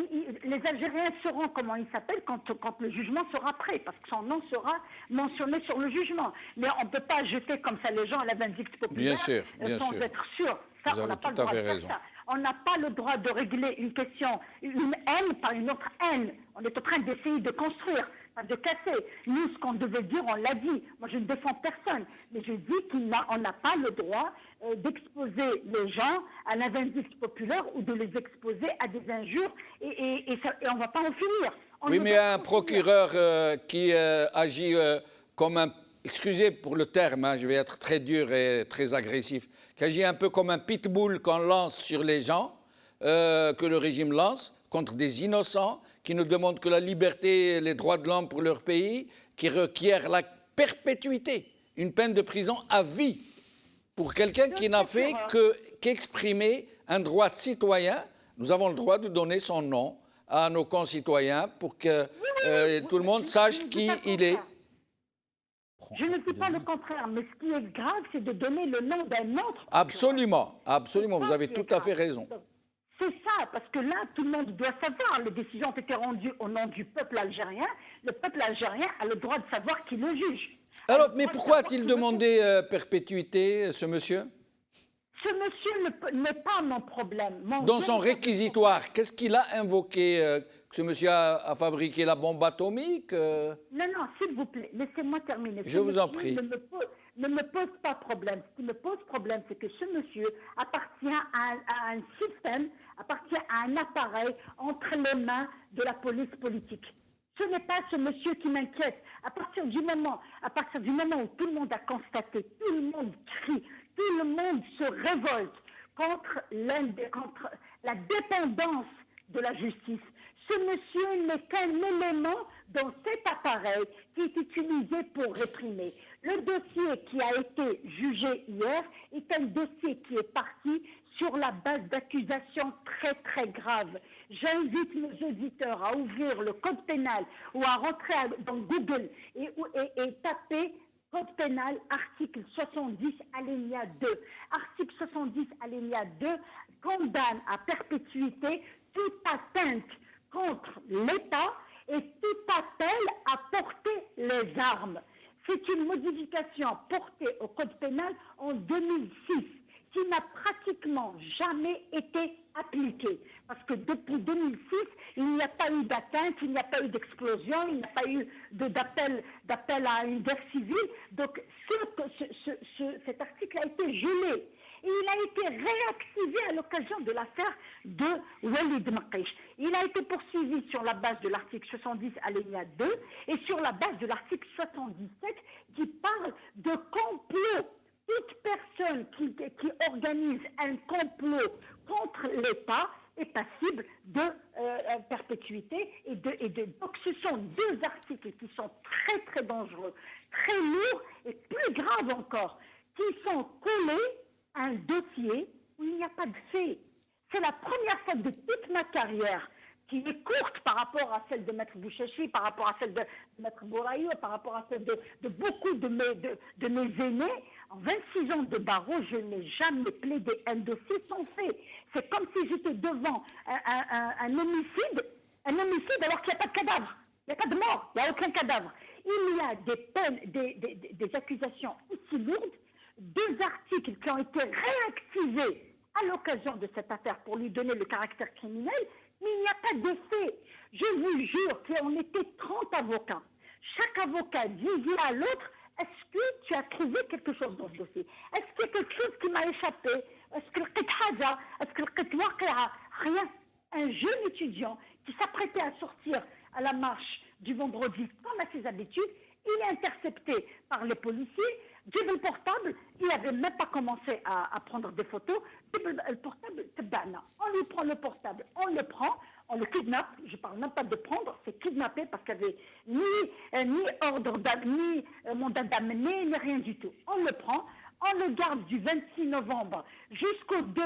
les Algériens sauront comment il s'appelle quand le jugement sera prêt, parce que son nom sera mentionné sur le jugement. Mais on ne peut pas jeter comme ça les gens à la vindicte populaire sans être sûr. Ça, on n'a pas le droit de faire ça. On n'a pas le droit de régler une question, une haine par une autre haine. On est en train d'essayer de construire, pas de casser. Nous, ce qu'on devait dire, on l'a dit. Moi, je ne défends personne, mais je dis qu'on n'a pas le droit d'exposer les gens à la vindicte populaire ou de les exposer à des injures et on ne va pas en finir. Oui, mais un procureur qui agit comme un... Excusez pour le terme, hein, je vais être très dur et très agressif, qui agit un peu comme un pitbull qu'on lance sur les gens, que le régime lance contre des innocents qui ne demandent que la liberté et les droits de l'homme pour leur pays, qui requièrent la perpétuité, une peine de prison à vie pour quelqu'un qui n'a fait qu'exprimer un droit citoyen. Nous avons le droit de donner son nom à nos concitoyens pour que tout le monde sache qui il est. Je ne dis pas le contraire, mais ce qui est grave, c'est de donner le nom d'un autre. Absolument, absolument, vous avez tout à fait raison. C'est ça, parce que là, tout le monde doit savoir, les décisions ont été rendues au nom du peuple algérien. Le peuple algérien a le droit de savoir qui le juge. Alors, mais pourquoi a-t-il demandé perpétuité, ce monsieur? Ce monsieur n'est pas mon problème. Dans son réquisitoire, qu'est-ce qu'il a invoqué? Que ce monsieur a fabriqué la bombe atomique? Non, s'il vous plaît, laissez-moi terminer. Je vous en prie. Ne me pose pas problème. Ce qui me pose problème, c'est que ce monsieur appartient à un système, appartient à un appareil entre les mains de la police politique. Ce n'est pas ce monsieur qui m'inquiète. À partir du moment où tout le monde a constaté, tout le monde crie, tout le monde se révolte contre la dépendance de la justice. Ce monsieur n'est qu'un élément dans cet appareil qui est utilisé pour réprimer. Le dossier qui a été jugé hier est un dossier qui est parti sur la base d'accusations très très graves. J'invite nos auditeurs à ouvrir le code pénal ou à rentrer dans Google et taper code pénal article 70 alinéa 2. Article 70 alinéa 2 condamne à perpétuité toute atteinte contre l'État et tout appel à porter les armes. C'est une modification portée au code pénal en 2006 qui n'a pratiquement jamais été appliquée. Parce que depuis 2006, il n'y a pas eu d'atteinte, il n'y a pas eu d'explosion, il n'y a pas eu d'appel à une guerre civile. Donc cet article a été gelé. Et il a été réactivé à l'occasion de l'affaire de Walid Maqeish. Il a été poursuivi sur la base de l'article 70 alinéa 2 et sur la base de l'article 77 qui parle de complot. Toute personne qui organise un complot contre l'État est passible de perpétuité. Donc ce sont deux articles qui sont très très dangereux, très lourds et plus graves encore, qui sont collés à un dossier où il n'y a pas de fait. C'est la première fois de toute ma carrière qui est courte par rapport à celle de Maître Bouchachi, par rapport à celle de Maître Bouraïou, par rapport à celle de beaucoup de mes aînés. En 26 ans de barreau, je n'ai jamais plaidé un dossier sans fait. C'est comme si j'étais devant un homicide alors qu'il n'y a pas de cadavre. Il n'y a pas de mort, il n'y a aucun cadavre. Il y a des peines, des accusations aussi lourdes, deux articles qui ont été réactivés à l'occasion de cette affaire pour lui donner le caractère criminel, mais il n'y a pas de fait. Je vous jure qu'on était 30 avocats. Chaque avocat disait à l'autre, est-ce que tu as trouvé quelque chose dans ce dossier? Est-ce qu'il y a quelque chose qui m'a échappé? Est-ce que rien. Un jeune étudiant qui s'apprêtait à sortir à la marche du vendredi comme à ses habitudes, il est intercepté par les policiers. Le portable, il n'avait même pas commencé à prendre des photos. Le portable, on lui prend le portable, on le kidnappe. Je ne parle même pas de prendre, c'est kidnapper parce qu'il n'y avait ni ordre, ni mandat d'amener, ni rien du tout. On le prend, on le garde du 26 novembre jusqu'au 2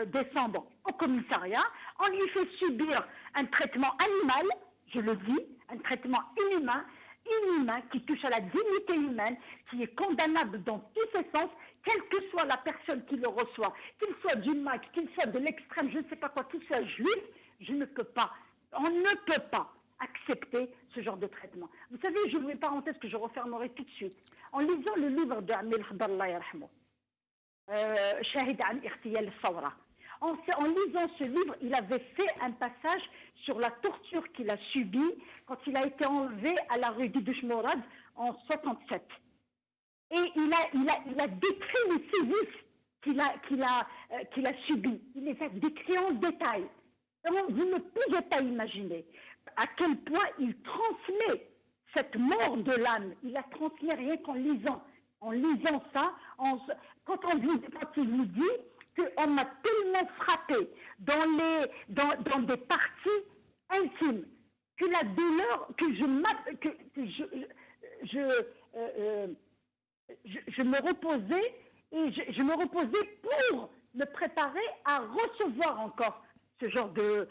décembre au commissariat. On lui fait subir un traitement animal, je le dis, un traitement inhumain. inhumain, qui touche à la dignité humaine, qui est condamnable dans tous ses sens, quelle que soit la personne qui le reçoit, qu'il soit du max, qu'il soit de l'extrême, je ne sais pas quoi, qu'il soit juif, on ne peut pas accepter ce genre de traitement. Vous savez, je vous mets une parenthèse que je refermerai tout de suite. En lisant le livre de Amil Khadallah Yarhamou, Shahid an Ikhtiyal Sawra, en lisant ce livre, il avait fait un passage sur la torture qu'il a subie quand il a été enlevé à la rue d'Idouch-Mourad en 67. Et il a décrit les sévices qu'il a subis. Il les a décrits en détail. Donc, vous ne pouvez pas imaginer à quel point il transmet cette mort de l'âme. Il la transmet rien qu'en lisant. En lisant ça, quand il vous dit qu'on m'a tellement frappé dans des parties intimes que la douleur, que je me reposais et je me reposais pour me préparer à recevoir encore ce genre de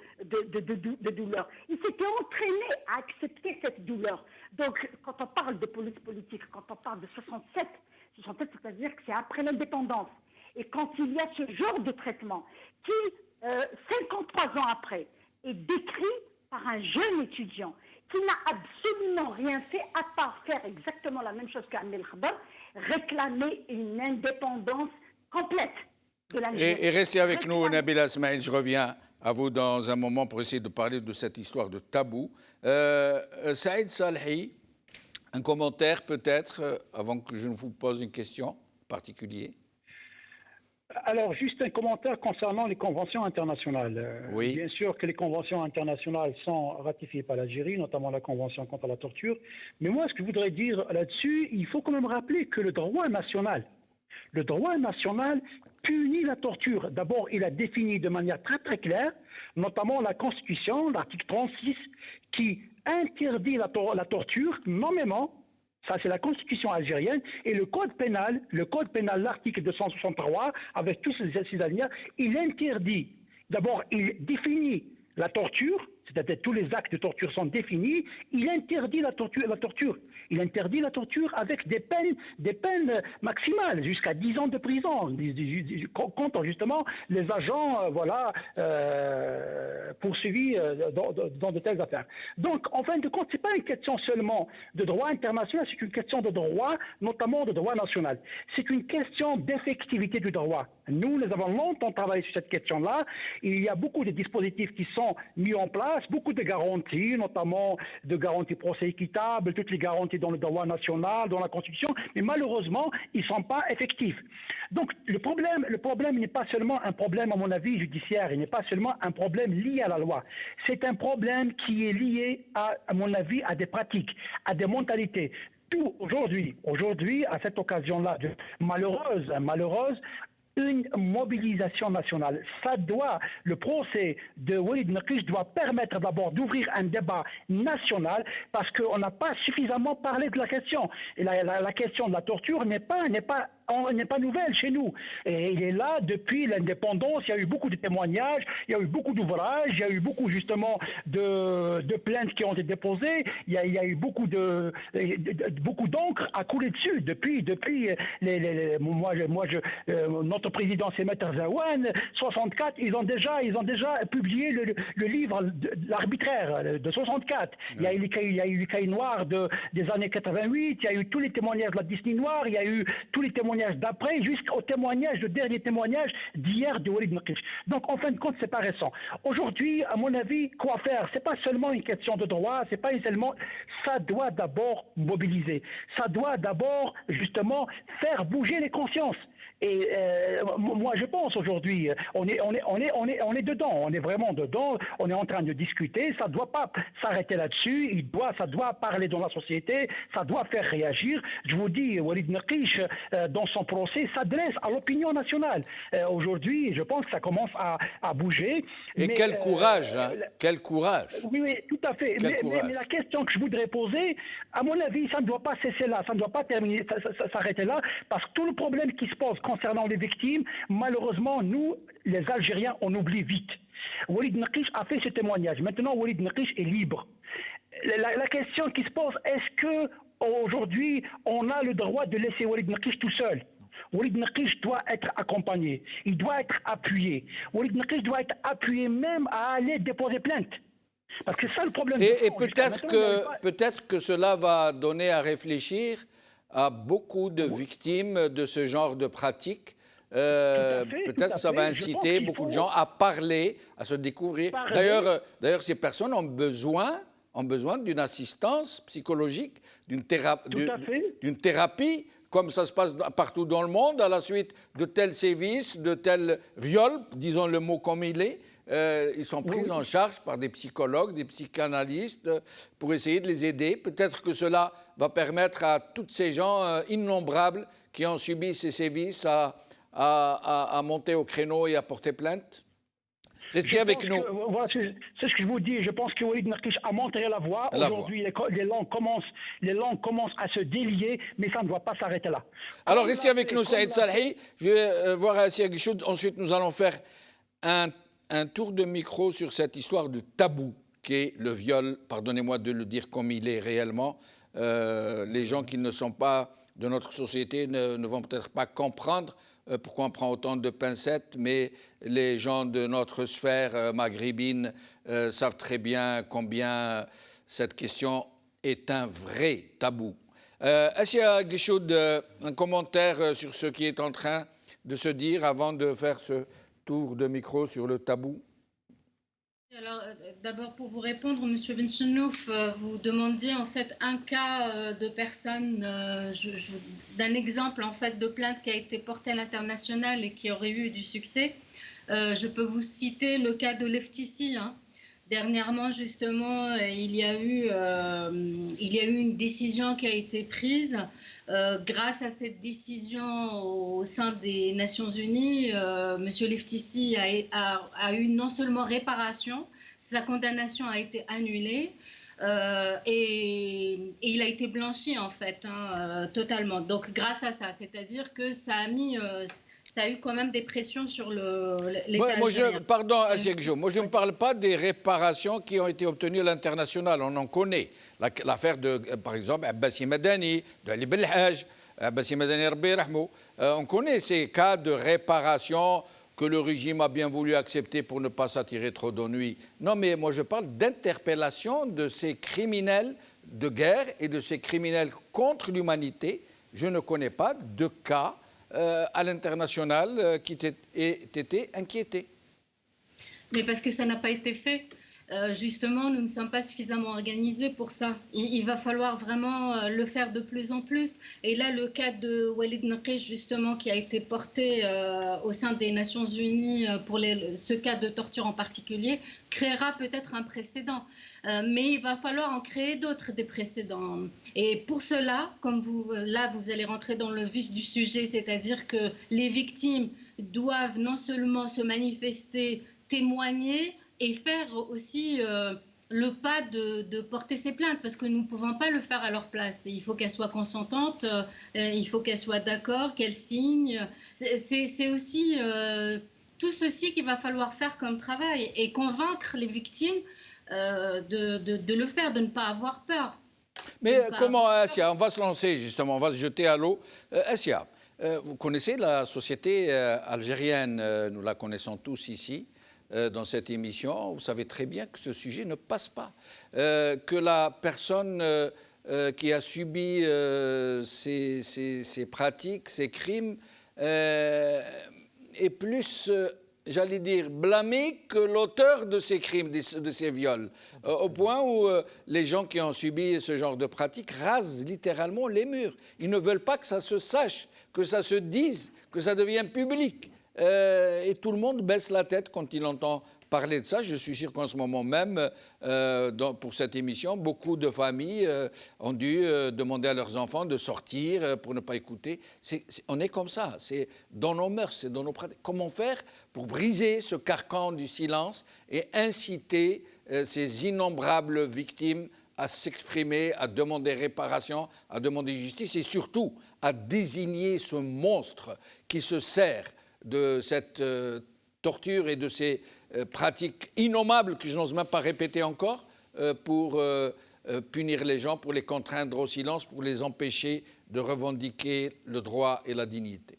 douleur. Il s'était entraîné à accepter cette douleur. Donc, quand on parle de police politique, quand on parle de 67, c'est-à-dire que c'est après l'indépendance. Et quand il y a ce genre de traitement qui, 53 ans après, est décrit par un jeune étudiant qui n'a absolument rien fait à part faire exactement la même chose qu'Amil Khadar, réclamer une indépendance complète de l'Algérie. Et restez avec nous, Nabila Smaïl, je reviens à vous dans un moment pour essayer de parler de cette histoire de tabou. Saïd Salhi, un commentaire peut-être, avant que je ne vous pose une question particulière. Alors, juste un commentaire concernant les conventions internationales. Oui. Bien sûr que les conventions internationales sont ratifiées par l'Algérie, notamment la Convention contre la torture. Mais moi, ce que je voudrais dire là-dessus, il faut quand même rappeler que le droit national punit la torture. D'abord, il a défini de manière très très claire, notamment la Constitution, l'article 36, qui interdit la torture nommément. Ça, c'est la Constitution algérienne. Et le Code pénal, l'article 263, avec tous ces alinéas, il interdit. D'abord, il définit la torture, c'est-à-dire tous les actes de torture sont définis. Il interdit la torture. Il interdit la torture avec des peines maximales, jusqu'à 10 ans de prison, contre justement les agents poursuivis dans de telles affaires. Donc, en fin de compte, ce n'est pas une question seulement de droit international, c'est une question de droit, notamment de droit national. C'est une question d'effectivité du droit. Nous avons longtemps travaillé sur cette question-là. Il y a beaucoup de dispositifs qui sont mis en place, beaucoup de garanties, notamment de garanties procès équitable, toutes les garanties dans le droit national, dans la Constitution, mais malheureusement, ils ne sont pas effectifs. Donc, le problème n'est pas seulement un problème, à mon avis, judiciaire, il n'est pas seulement un problème lié à la loi. C'est un problème qui est lié, à mon avis, à des pratiques, à des mentalités. Tout aujourd'hui, à cette occasion-là, malheureuse, une mobilisation nationale. Le procès de Walid Naqouch doit permettre d'abord d'ouvrir un débat national parce qu'on n'a pas suffisamment parlé de la question. Et la question de la torture n'est pas nouvelle chez nous. Et il est là depuis l'indépendance. Il y a eu beaucoup de témoignages, il y a eu beaucoup d'ouvrages, il y a eu beaucoup justement de plaintes qui ont été déposées. Il y a eu beaucoup d'encre à couler dessus depuis notre président c'est Maître Zaouane, 64, ils ont déjà publié le livre l'arbitraire de 64. Il y a eu les cahiers noirs des années 88, il y a eu tous les témoignages de la Disney noire, il y a eu tous les témoignages d'après, jusqu'au témoignage, le dernier témoignage d'hier de Walid Naqouch. Donc en fin de compte, c'est pas récent. Aujourd'hui, à mon avis, quoi faire? C'est pas seulement une question de droit, c'est pas seulement, ça doit d'abord mobiliser. Ça doit d'abord justement faire bouger les consciences. Et moi, je pense aujourd'hui, on est dedans, on est vraiment dedans, on est en train de discuter, ça ne doit pas s'arrêter là-dessus, ça doit parler dans la société, ça doit faire réagir. Je vous dis, Walid Naqouch, dans son procès, s'adresse à l'opinion nationale. Aujourd'hui, je pense que ça commence à bouger. Et mais, quel courage, quel courage. Oui, tout à fait. Mais la question que je voudrais poser, à mon avis, ça ne doit pas cesser là, ça ne doit pas terminer, s'arrêter là, parce que tout le problème qui se pose concernant les victimes, malheureusement, nous, les Algériens, on oublie vite. Walid Naqouch a fait ce témoignage. Maintenant, Walid Naqouch est libre. la question qui se pose, est-ce que aujourd'hui on a le droit de laisser Walid Naqich tout seul? Walid Naqich doit être accompagné, il doit être appuyé. Walid Naqich doit être appuyé même à aller déposer plainte. Parce que c'est ça le problème. Et peut-être que cela va donner à réfléchir à beaucoup de victimes de ce genre de pratiques. Peut-être que ça va inciter beaucoup de gens à parler, à se découvrir. D'ailleurs, ces personnes ont besoin d'une assistance psychologique, d'une thérapie, comme ça se passe partout dans le monde, à la suite de tels sévices, de tels viols, disons le mot comme il est. Ils sont pris en charge par des psychologues, des psychanalystes, pour essayer de les aider. Peut-être que cela va permettre à tous ces gens innombrables qui ont subi ces sévices à monter au créneau et à porter plainte. Restez avec nous. Voilà, c'est ce que je vous dis. Je pense que Walid Naqich a montré la voie. Aujourd'hui, les langues commencent à se délier, mais ça ne doit pas s'arrêter là. Alors, restez avec nous, Saïd Salhi. Je vais voir Assia Guichoud. Ensuite, nous allons faire un tour de micro sur cette histoire de tabou qu'est le viol. Pardonnez-moi de le dire comme il est réellement. Les gens qui ne sont pas de notre société ne vont peut-être pas comprendre pourquoi on prend autant de pincettes, mais les gens de notre sphère maghrébine savent très bien combien cette question est un vrai tabou. Assia Guichoud, un commentaire sur ce qui est en train de se dire avant de faire ce tour de micro sur le tabou? Alors, d'abord, pour vous répondre, M. Benchenouf, vous demandiez en fait un cas de personne, d'un exemple en fait de plainte qui a été portée à l'international et qui aurait eu du succès. Je peux vous citer le cas de Leftissi. Dernièrement, justement, il y a eu une décision qui a été prise. Grâce à cette décision au sein des Nations Unies, M. Leftissi a eu non seulement réparation, sa condamnation a été annulée et il a été blanchi en fait, totalement. Donc grâce à ça, c'est-à-dire que ça a eu quand même des pressions sur l'État algérien. Pardon, Assia Guichoud, moi je ne parle pas des réparations qui ont été obtenues à l'international, on en connaît. L'affaire de, par exemple, Abbassi Madani, de Ali Belhaj, Abbassi Madani Rabbi Rahmou. On connaît ces cas de réparation que le régime a bien voulu accepter pour ne pas s'attirer trop d'ennuis. Non, mais moi je parle d'interpellation de ces criminels de guerre et de ces criminels contre l'humanité. Je ne connais pas de cas à l'international qui aient été inquiétés. Mais parce que ça n'a pas été fait. Justement, nous ne sommes pas suffisamment organisés pour ça. Il va falloir vraiment le faire de plus en plus. Et là, le cas de Walid Naqich, justement, qui a été porté au sein des Nations Unies pour ce cas de torture en particulier, créera peut-être un précédent. Mais il va falloir en créer d'autres, des précédents. Et pour cela, comme vous allez rentrer dans le vif du sujet, c'est-à-dire que les victimes doivent non seulement se manifester, témoigner, et faire aussi le pas de porter ces plaintes, parce que nous ne pouvons pas le faire à leur place. Il faut qu'elles soient consentantes, il faut qu'elles soient d'accord, qu'elles signent. C'est aussi tout ceci qu'il va falloir faire comme travail et convaincre les victimes de le faire, de ne pas avoir peur. Mais comment, Assia, on va se lancer justement, on va se jeter à l'eau. Assia, vous connaissez la société algérienne, nous la connaissons tous ici. Dans cette émission, vous savez très bien que ce sujet ne passe pas, que la personne qui a subi ces pratiques, ces crimes, est plus, j'allais dire, blâmée que l'auteur de ces crimes, de ces viols, au point où les gens qui ont subi ce genre de pratiques rasent littéralement les murs. Ils ne veulent pas que ça se sache, que ça se dise, que ça devienne public. Et tout le monde baisse la tête quand il entend parler de ça. Je suis sûr qu'en ce moment même, pour cette émission, beaucoup de familles ont dû demander à leurs enfants de sortir pour ne pas écouter. On est comme ça, c'est dans nos mœurs, c'est dans nos pratiques. Comment faire pour briser ce carcan du silence et inciter ces innombrables victimes à s'exprimer, à demander réparation, à demander justice et surtout à désigner ce monstre qui se sert de cette torture et de ces pratiques innommables que je n'ose même pas répéter encore pour punir les gens, pour les contraindre au silence, pour les empêcher de revendiquer le droit et la dignité?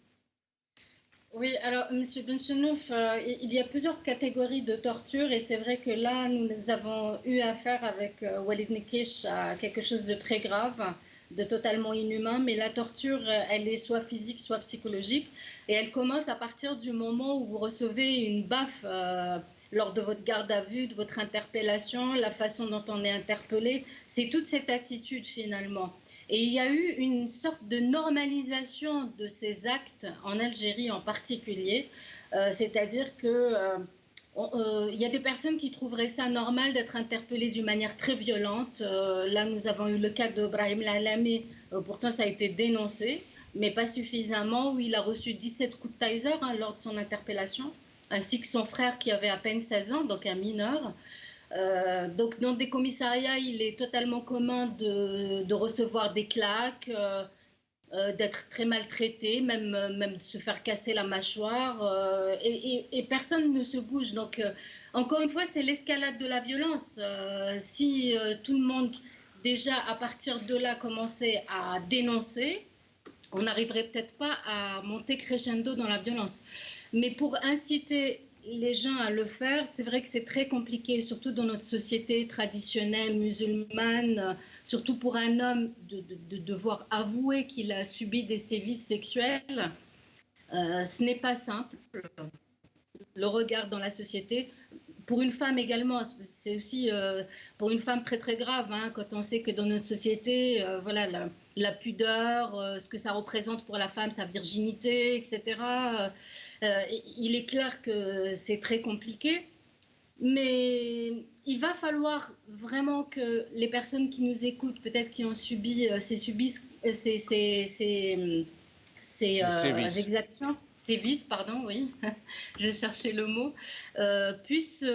Oui, alors, M. Benchenouf, il y a plusieurs catégories de torture et c'est vrai que là, nous avons eu affaire avec Walid Nekish à quelque chose de très grave, de totalement inhumain, mais la torture, elle est soit physique, soit psychologique et elle commence à partir du moment où vous recevez une baffe lors de votre garde à vue, de votre interpellation, la façon dont on est interpellé, c'est toute cette attitude finalement. Et il y a eu une sorte de normalisation de ces actes en Algérie en particulier, c'est-à-dire que il y a des personnes qui trouveraient ça normal d'être interpellées d'une manière très violente. Là, nous avons eu le cas de Brahim Lalami, pourtant ça a été dénoncé, mais pas suffisamment, où il a reçu 17 coups de taser lors de son interpellation, ainsi que son frère qui avait à peine 16 ans, donc un mineur. Donc dans des commissariats, il est totalement commun de recevoir des claques, d'être très maltraité, même de se faire casser la mâchoire, et personne ne se bouge. Donc encore une fois, c'est l'escalade de la violence. Si tout le monde, déjà à partir de là, commençait à dénoncer, on n'arriverait peut-être pas à monter crescendo dans la violence. Mais pour inciter les gens à le faire, c'est vrai que c'est très compliqué, surtout dans notre société traditionnelle musulmane, surtout pour un homme de devoir avouer qu'il a subi des sévices sexuels. Ce n'est pas simple. Le regard dans la société. Pour une femme également, c'est aussi pour une femme très très grave, quand on sait que dans notre société, voilà, la pudeur, ce que ça représente pour la femme, sa virginité, etc. Il est clair que c'est très compliqué, mais il va falloir vraiment que les personnes qui nous écoutent, peut-être qui ont subi ces exactions, sévices, pardon, oui, je cherchais le mot, puissent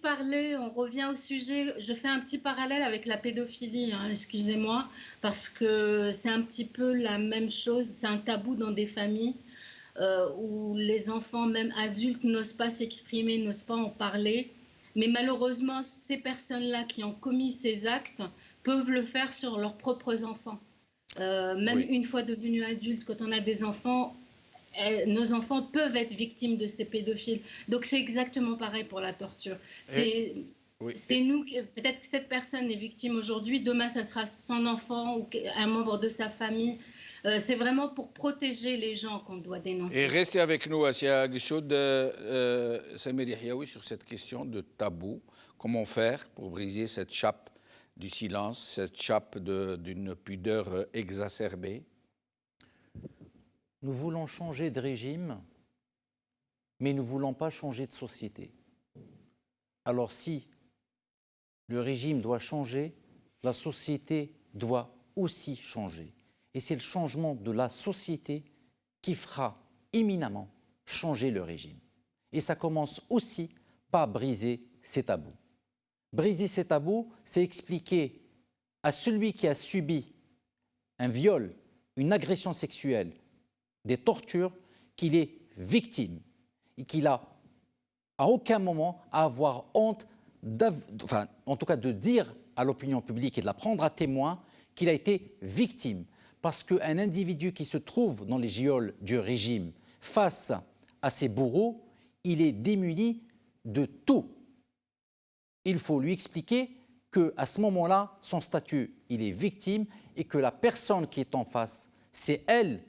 parler. On revient au sujet, je fais un petit parallèle avec la pédophilie, excusez-moi, parce que c'est un petit peu la même chose, c'est un tabou dans des familles. Où les enfants, même adultes, n'osent pas s'exprimer, n'osent pas en parler. Mais malheureusement, ces personnes-là qui ont commis ces actes peuvent le faire sur leurs propres enfants. Même une fois devenus adultes, quand on a des enfants, nos enfants peuvent être victimes de ces pédophiles. Donc c'est exactement pareil pour la torture. C'est nous, peut-être que cette personne est victime aujourd'hui, demain ça sera son enfant ou un membre de sa famille. C'est vraiment pour protéger les gens qu'on doit dénoncer. Et restez avec nous, Assia Guichoud, Samir Yahyaoui, sur cette question de tabou. Comment faire pour briser cette chape du silence, cette chape d'une pudeur exacerbée? Nous voulons changer de régime, mais nous ne voulons pas changer de société. Alors si le régime doit changer, la société doit aussi changer. Et c'est le changement de la société qui fera éminemment changer le régime. Et ça commence aussi par briser ces tabous. Briser ces tabous, c'est expliquer à celui qui a subi un viol, une agression sexuelle, des tortures, qu'il est victime et qu'il a à aucun moment à avoir honte, en tout cas de dire à l'opinion publique et de la prendre à témoin qu'il a été victime. Parce qu'un individu qui se trouve dans les geôles du régime face à ses bourreaux, il est démuni de tout. Il faut lui expliquer qu'à ce moment-là, son statut, il est victime et que la personne qui est en face, c'est elle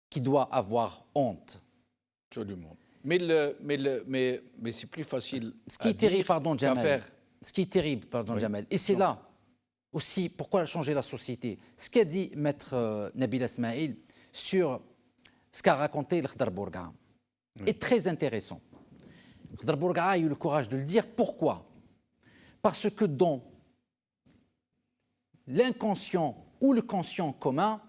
qui doit avoir honte. Absolument. Mais c'est plus facile. Ce qui est terrible, pardon, Jamel. Ce qui est terrible, pardon, Jamel. Et c'est là aussi pourquoi changer la société. Ce qu'a dit Maître Nabil Ismail sur ce qu'a raconté le Khdar Bourga'a est très intéressant. Khdar Bourga'a a eu le courage de le dire. Pourquoi? Parce que dans l'inconscient ou le conscient commun,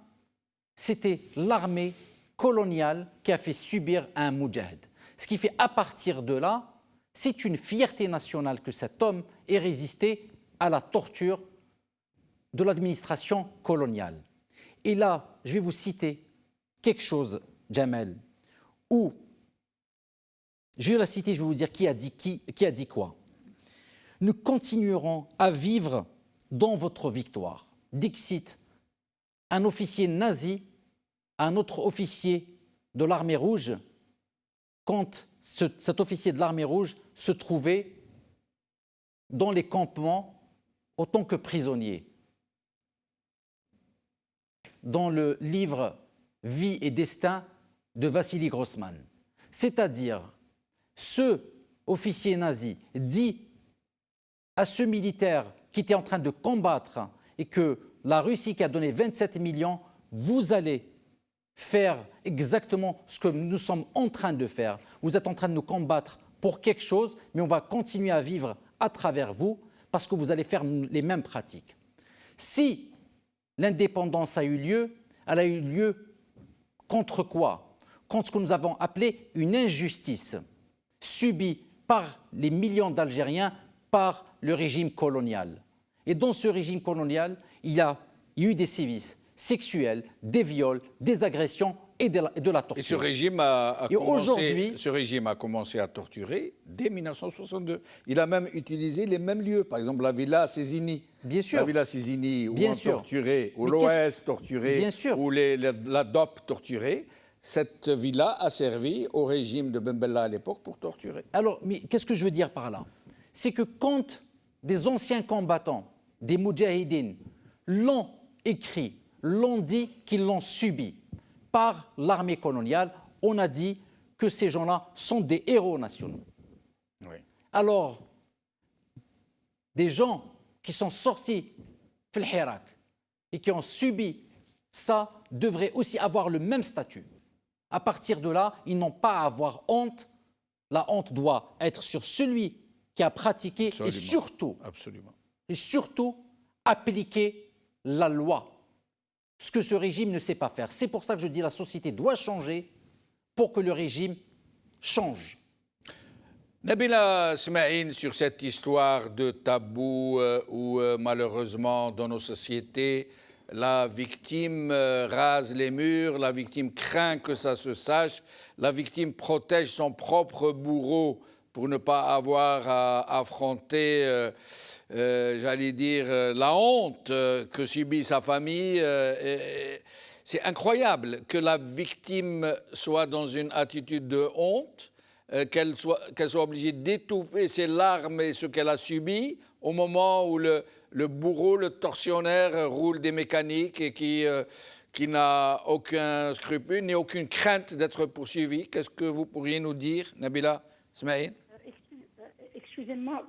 c'était l'armée coloniale qui a fait subir un moudjahid. Ce qui fait, à partir de là, c'est une fierté nationale que cet homme ait résisté à la torture de l'administration coloniale. Et là, je vais vous citer quelque chose, Jamel, où, je vais la citer, je vais vous dire qui a dit quoi. Nous continuerons à vivre dans votre victoire. Dixit, un officier nazi, un autre officier de l'armée rouge, quand cet officier de l'armée rouge se trouvait dans les campements en tant que prisonnier. Dans le livre Vie et destin de Vassili Grossman. C'est-à-dire, ce officier nazi dit à ce militaire qui était en train de combattre et que la Russie qui a donné 27 millions, vous allez faire exactement ce que nous sommes en train de faire. Vous êtes en train de nous combattre pour quelque chose, mais on va continuer à vivre à travers vous parce que vous allez faire les mêmes pratiques. Si l'indépendance a eu lieu, elle a eu lieu contre quoi? Contre ce que nous avons appelé une injustice subie par les millions d'Algériens par le régime colonial. Et dans ce régime colonial, il y a eu des sévices sexuels, des viols, des agressions et de la torture. Et ce régime a commencé à torturer dès 1962. Il a même utilisé les mêmes lieux, par exemple la villa Cézini. Bien sûr. La villa Cézini où Bien on sûr. torturait, où l'OS torturait, Bien sûr. où la DOP torturait. Cette villa a servi au régime de Ben Bella à l'époque pour torturer. Alors, mais qu'est-ce que je veux dire par là? C'est que quand des anciens combattants, des moudjahidines, l'ont écrit, l'ont dit qu'ils l'ont subi par l'armée coloniale, on a dit que ces gens-là sont des héros nationaux. Oui. Alors, des gens qui sont sortis fil Hirak et qui ont subi ça devraient aussi avoir le même statut. À partir de là, ils n'ont pas à avoir honte. La honte doit être sur celui qui a pratiqué et surtout appliquer la loi. Ce que ce régime ne sait pas faire. C'est pour ça que je dis que la société doit changer pour que le régime change. Nabila Smaïn, sur cette histoire de tabou où malheureusement dans nos sociétés, la victime rase les murs, la victime craint que ça se sache, la victime protège son propre bourreau pour ne pas avoir à affronter, j'allais dire, la honte que subit sa famille. C'est incroyable que la victime soit dans une attitude de honte, qu'elle soit obligée d'étouffer ses larmes et ce qu'elle a subi au moment où le bourreau, le tortionnaire, roule des mécaniques et qui n'a aucun scrupule ni aucune crainte d'être poursuivi. Qu'est-ce que vous pourriez nous dire, Nabila Smaïn? Excusez-moi,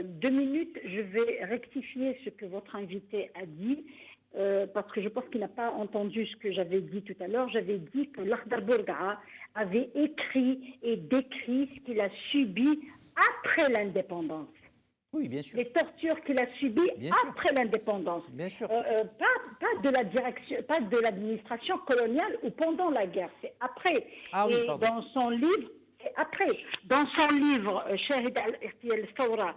2 minutes, je vais rectifier ce que votre invité a dit, parce que je pense qu'il n'a pas entendu ce que j'avais dit tout à l'heure. J'avais dit que l'Akhdar Bourga'a avait écrit et décrit ce qu'il a subi après l'indépendance. Oui, bien sûr. Les tortures qu'il a subies après l'indépendance. Bien sûr. Pas de la direction, pas de l'administration coloniale ou pendant la guerre. C'est après. Ah oui, et pardon. dans son livre, c'est après. Dans son livre Shahid al-Thawra,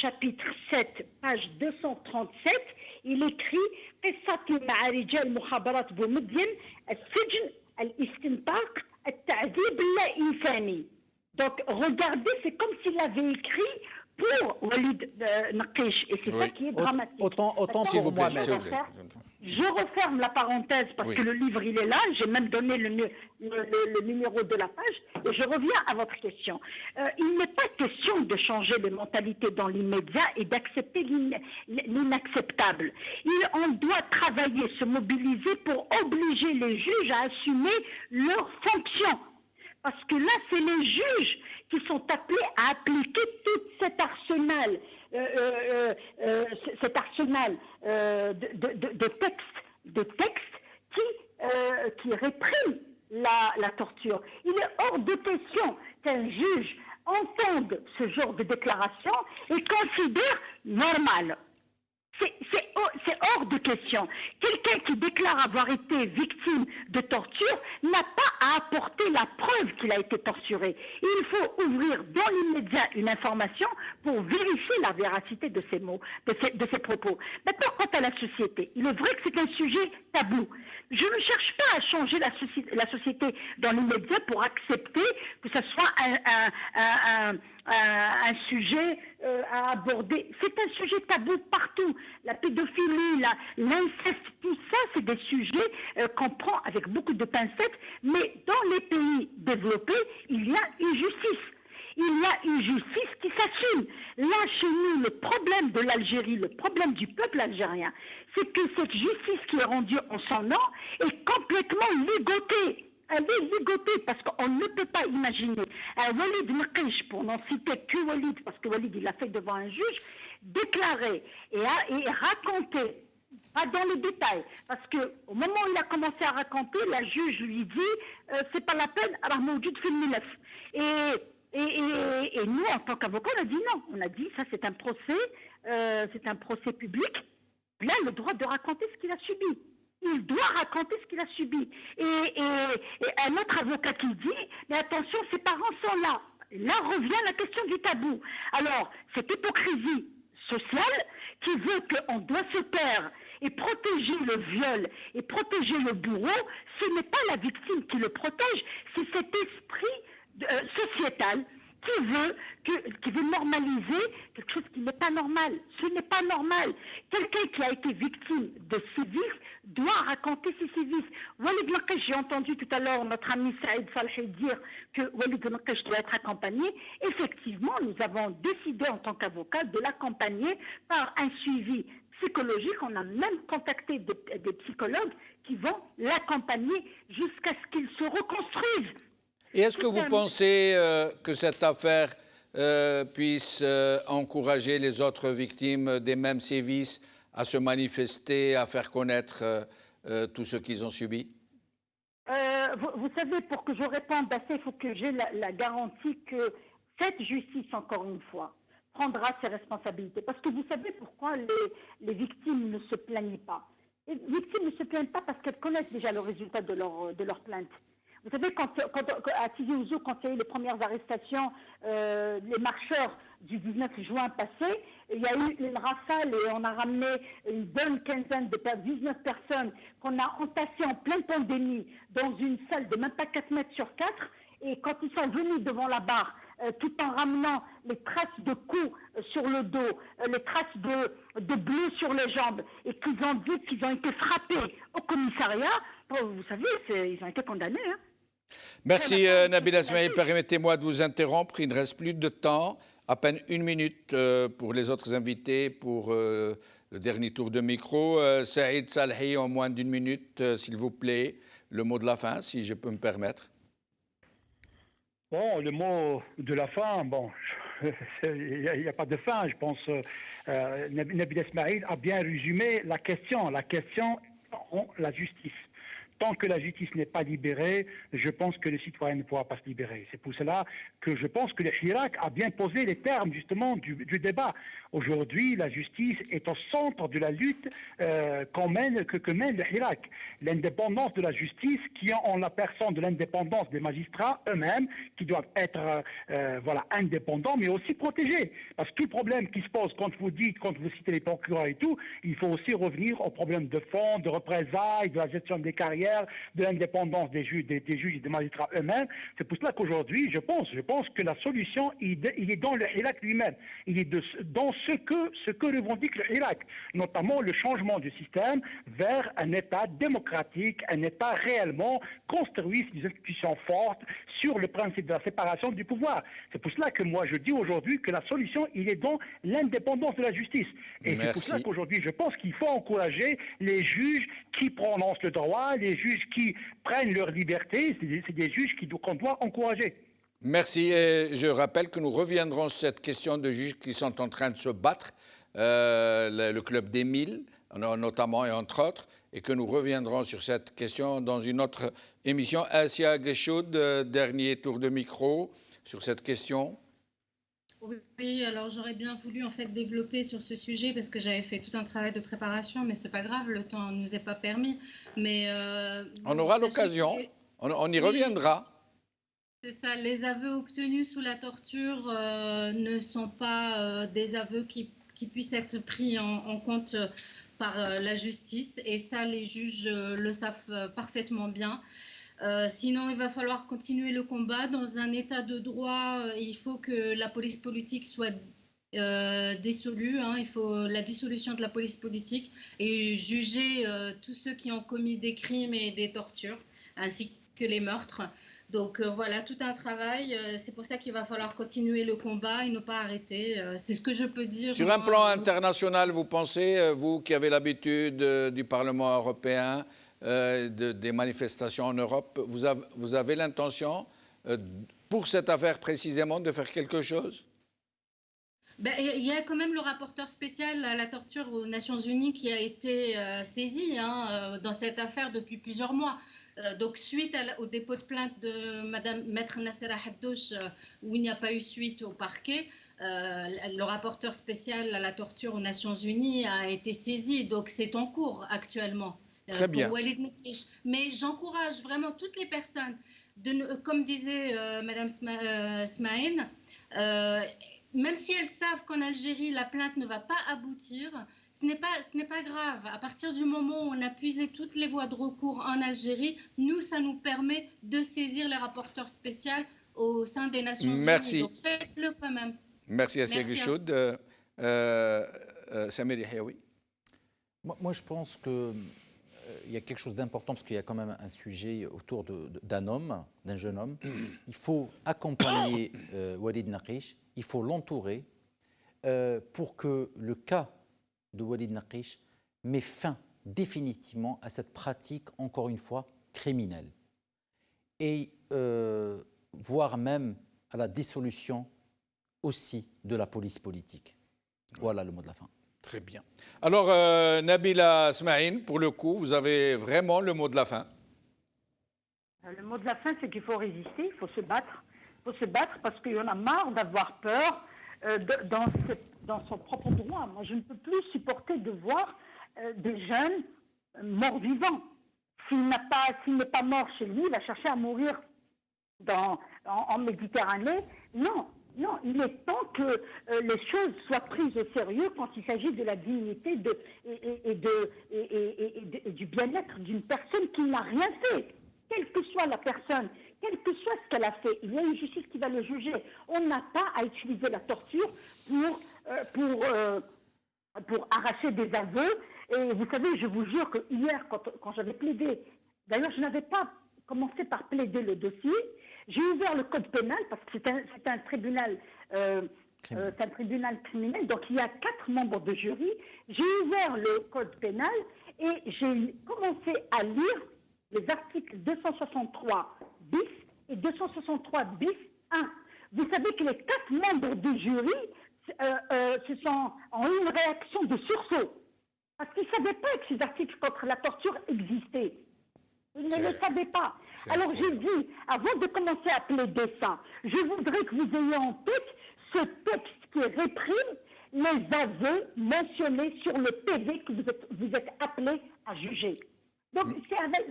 chapitre 7, page 237, il écrit قصة مع رجال مخابرات بومدين السجن الاستنطاق التعذيب اللا إنساني. Donc regardez, c'est comme s'il avait écrit pour Walid Nakish, et c'est ça qui est dramatique. Autant pour moi-même. Je referme la parenthèse parce que le livre, il est là. J'ai même donné le numéro de la page. Et je reviens à votre question. Il n'est pas question de changer les mentalités dans l'immédiat et d'accepter l'inacceptable. On doit travailler, se mobiliser pour obliger les juges à assumer leurs fonctions. Parce que là, c'est les juges qui sont appelés à appliquer tout cet arsenal, de textes qui répriment la torture. Il est hors de question qu'un juge entende ce genre de déclaration et considère normal. C'est hors de question. Quelqu'un qui déclare avoir été victime de torture n'a pas à apporter la preuve qu'il a été torturé. Il faut ouvrir dans l'immédiat une information pour vérifier la véracité de ces mots, de ces propos. Maintenant, quant à la société, il est vrai que c'est un sujet tabou. Je ne cherche pas à changer la société dans l'immédiat pour accepter que ce soit un sujet à aborder. C'est un sujet tabou partout. La pédophilie, l'inceste, tout ça, c'est des sujets qu'on prend avec beaucoup de pincettes, mais dans les pays développés, il y a une justice. Il y a une justice qui s'assume. Là, chez nous, le problème de l'Algérie, le problème du peuple algérien, c'est que cette justice qui est rendue en son nom est complètement ligotée. Elle est ligotée parce qu'on ne peut pas imaginer un Walid Nqish, pour n'en citer que Walid, parce que Walid, il l'a fait devant un juge, déclarer et raconter, pas dans les détails, parce qu'au moment où il a commencé à raconter, la juge lui dit c'est pas la peine, alors Mawjoud fil milaf. Et nous, en tant qu'avocats, on a dit non. On a dit ça, c'est un procès public. Il a le droit de raconter ce qu'il a subi. Il doit raconter ce qu'il a subi. Et un autre avocat qui dit, mais attention, ses parents sont là. Là revient la question du tabou. Alors, cette hypocrisie sociale qui veut qu'on doit se taire et protéger le viol et protéger le bourreau, ce n'est pas la victime qui le protège, c'est cet esprit sociétal qui veut normaliser quelque chose qui n'est pas normal. Ce n'est pas normal. Quelqu'un qui a été victime de sévices doit raconter ses sévices. Walid Nqish, j'ai entendu tout à l'heure notre ami Saïd Salhi dire que Walid Nqish doit être accompagné. Effectivement, nous avons décidé en tant qu'avocat de l'accompagner par un suivi psychologique. On a même contacté des psychologues qui vont l'accompagner jusqu'à ce qu'il se reconstruise. Et est-ce que vous pensez que cette affaire puisse encourager les autres victimes des mêmes sévices à se manifester, à faire connaître tout ce qu'ils ont subi? Vous savez, pour que je réponde à ça, il faut que j'ai la garantie que cette justice, encore une fois, prendra ses responsabilités. Parce que vous savez pourquoi les victimes ne se plaignent pas. Les victimes ne se plaignent pas parce qu'elles connaissent déjà le résultat de leur plainte. Vous savez, à Tizi Ouzou, quand il y a eu les premières arrestations, les marcheurs du 19 juin passé, il y a eu une rafale et on a ramené une bonne quinzaine de 19 personnes qu'on a entassées en pleine pandémie dans une salle de même pas 4 mètres sur 4. Et quand ils sont venus devant la barre, tout en ramenant les traces de coups sur le dos, les traces de bleus sur les jambes, et qu'ils ont dit qu'ils ont été frappés au commissariat, vous savez, ils ont été condamnés. Hein. Merci Nabila Smaïl. Permettez-moi de vous interrompre. Il ne reste plus de temps. À peine 1 minute pour les autres invités pour le dernier tour de micro. Saïd Salhi, en moins d'1 minute, s'il vous plaît. Le mot de la fin, si je peux me permettre. Bon, le mot de la fin, bon, il n'y a pas de fin. Je pense Nabila Smaïl a bien résumé la question. La question, la justice. Tant que la justice n'est pas libérée, je pense que le citoyen ne pourra pas se libérer. C'est pour cela que je pense que le Hirak a bien posé les termes justement du débat. Aujourd'hui, la justice est au centre de la lutte que mène le Hirak. L'indépendance de la justice qui est en la personne de l'indépendance des magistrats eux-mêmes, qui doivent être indépendants, mais aussi protégés. Parce que tout problème qui se pose quand vous citez les procureurs et tout, il faut aussi revenir aux problèmes de fond, de représailles, de la gestion des carrières, de l'indépendance des juges et des magistrats eux-mêmes. C'est pour cela qu'aujourd'hui, je pense que la solution, il est dans le Hirak lui-même. Il est dans ce que revendique le Hirak, notamment le changement du système vers un État démocratique, un État réellement construit des institutions fortes sur le principe de la séparation du pouvoir. C'est pour cela que moi je dis aujourd'hui que la solution, il est dans l'indépendance de la justice. Et c'est pour cela qu'aujourd'hui, je pense qu'il faut encourager les juges qui prononcent le droit, les juges qui prennent leur liberté. C'est des juges qu'on doit encourager. Merci. Et je rappelle que nous reviendrons sur cette question de juges qui sont en train de se battre, le club des 1000 notamment et entre autres, et que nous reviendrons sur cette question dans une autre émission. Assia Geshoud, dernier tour de micro sur cette question. Oui, alors j'aurais bien voulu en fait développer sur ce sujet parce que j'avais fait tout un travail de préparation, mais c'est pas grave, le temps ne nous est pas permis. Mais on aura l'occasion, on y reviendra. C'est ça, les aveux obtenus sous la torture ne sont pas des aveux qui puissent être pris en compte par la justice, et ça les juges le savent parfaitement bien. Sinon, il va falloir continuer le combat. Dans un état de droit, il faut que la police politique soit dissolue. Il faut la dissolution de la police politique et juger tous ceux qui ont commis des crimes et des tortures, ainsi que les meurtres. Donc voilà, tout un travail. C'est pour ça qu'il va falloir continuer le combat et ne pas arrêter. C'est ce que je peux dire. Sur un plan international, vous pensez, vous qui avez l'habitude du Parlement européen, des manifestations en Europe, vous avez l'intention, pour cette affaire précisément, de faire quelque chose ? Il y a quand même le rapporteur spécial à la torture aux Nations Unies qui a été saisi dans cette affaire depuis plusieurs mois. Donc, suite au dépôt de plainte de Madame Maître Nassera Haddouche, où il n'y a pas eu suite au parquet, le rapporteur spécial à la torture aux Nations Unies a été saisi. Donc, c'est en cours actuellement. Très bien. Pour Walid Nekriche. Mais j'encourage vraiment toutes les personnes, comme disait Madame Smaïn, même si elles savent qu'en Algérie, la plainte ne va pas aboutir, ce n'est pas grave. À partir du moment où on a puisé toutes les voies de recours en Algérie, nous, ça nous permet de saisir les rapporteurs spéciaux au sein des Nations Unies. Merci. Donc faites-le quand même. Merci Assia Guichoud. Samir Yahyaoui. Moi, je pense qu'il y a quelque chose d'important, parce qu'il y a quand même un sujet autour d'un homme, d'un jeune homme. Il faut accompagner Walid Nekriche, il faut l'entourer pour que le cas de Walid Nekriche met fin définitivement à cette pratique, encore une fois, criminelle. Et voire même à la dissolution aussi de la police politique. Voilà le mot de la fin. Très bien. Alors, Nabila Smaïn, pour le coup, vous avez vraiment le mot de la fin. Le mot de la fin, c'est qu'il faut résister, il faut se battre. Il faut se battre parce qu'il y en a marre d'avoir peur dans son propre droit. Moi, je ne peux plus supporter de voir des jeunes morts vivants. S'il n'est pas mort chez lui, il va chercher à mourir en Méditerranée. Non, il est temps que les choses soient prises au sérieux quand il s'agit de la dignité et du bien-être d'une personne qui n'a rien fait. Quelle que soit la personne, quel que soit ce qu'elle a fait, il y a une justice qui va le juger. On n'a pas à utiliser la torture pour arracher des aveux. Et vous savez, je vous jure que hier, quand j'avais plaidé, d'ailleurs, je n'avais pas commencé par plaider le dossier, j'ai ouvert le code pénal, parce que c'est un tribunal criminel, donc il y a 4 membres de jury. J'ai ouvert le code pénal et j'ai commencé à lire les articles 263 bis et 263 bis 1. Vous savez que les 4 membres du jury ont eu une réaction de sursaut. Parce qu'ils ne savaient pas que ces articles contre la torture existaient. Ils ne le savaient pas. Alors j'ai dit, avant de commencer à plaider ça, je voudrais que vous ayez en tête ce texte qui réprime les aveux mentionnés sur le PV que vous êtes appelés à juger. Donc,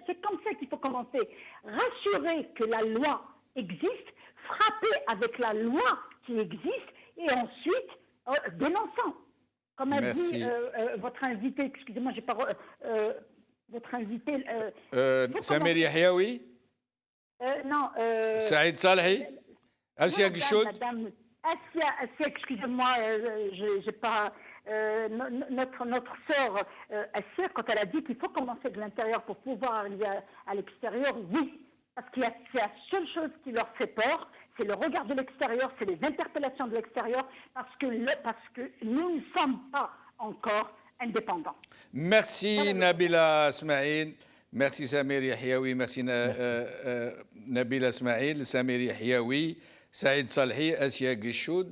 c'est comme ça qu'il faut commencer. Rassurer que la loi existe, frapper avec la loi qui existe, et ensuite, dénonçant. Comme a dit votre invité, excusez-moi, j'ai pas... votre invité... Samir Yahyaoui. Non. Saïd Salhi. Assia Guichoud. Madame Assia, excusez-moi, j'ai pas... notre sœur Assia, quand elle a dit qu'il faut commencer de l'intérieur pour pouvoir arriver à l'extérieur, oui, parce que c'est la seule chose qui leur fait peur, c'est le regard de l'extérieur, c'est les interpellations de l'extérieur, parce que nous ne sommes pas encore indépendants. Merci Nabila Smaïl, merci Samir Yahyaoui, merci. Nabila Smaïl, Samir Yahyaoui, Saïd Salhi, Assia Guichoud.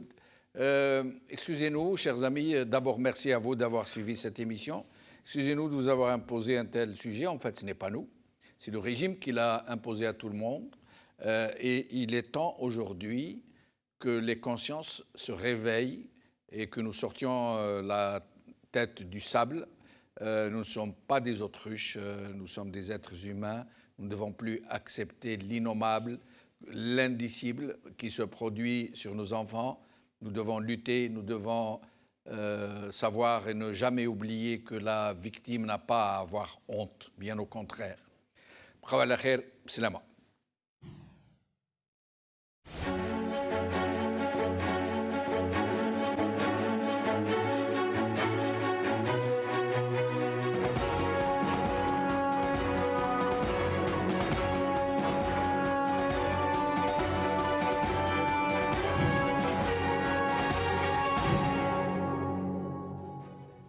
Excusez-nous, chers amis, d'abord merci à vous d'avoir suivi cette émission. Excusez-nous de vous avoir imposé un tel sujet. En fait, ce n'est pas nous, c'est le régime qui l'a imposé à tout le monde. Et il est temps aujourd'hui que les consciences se réveillent et que nous sortions la tête du sable. Nous ne sommes pas des autruches, nous sommes des êtres humains. Nous ne devons plus accepter l'innommable, l'indicible qui se produit sur nos enfants. Nous devons lutter, nous devons savoir et ne jamais oublier que la victime n'a pas à avoir honte, bien au contraire. بقاو على خير، بسلامه.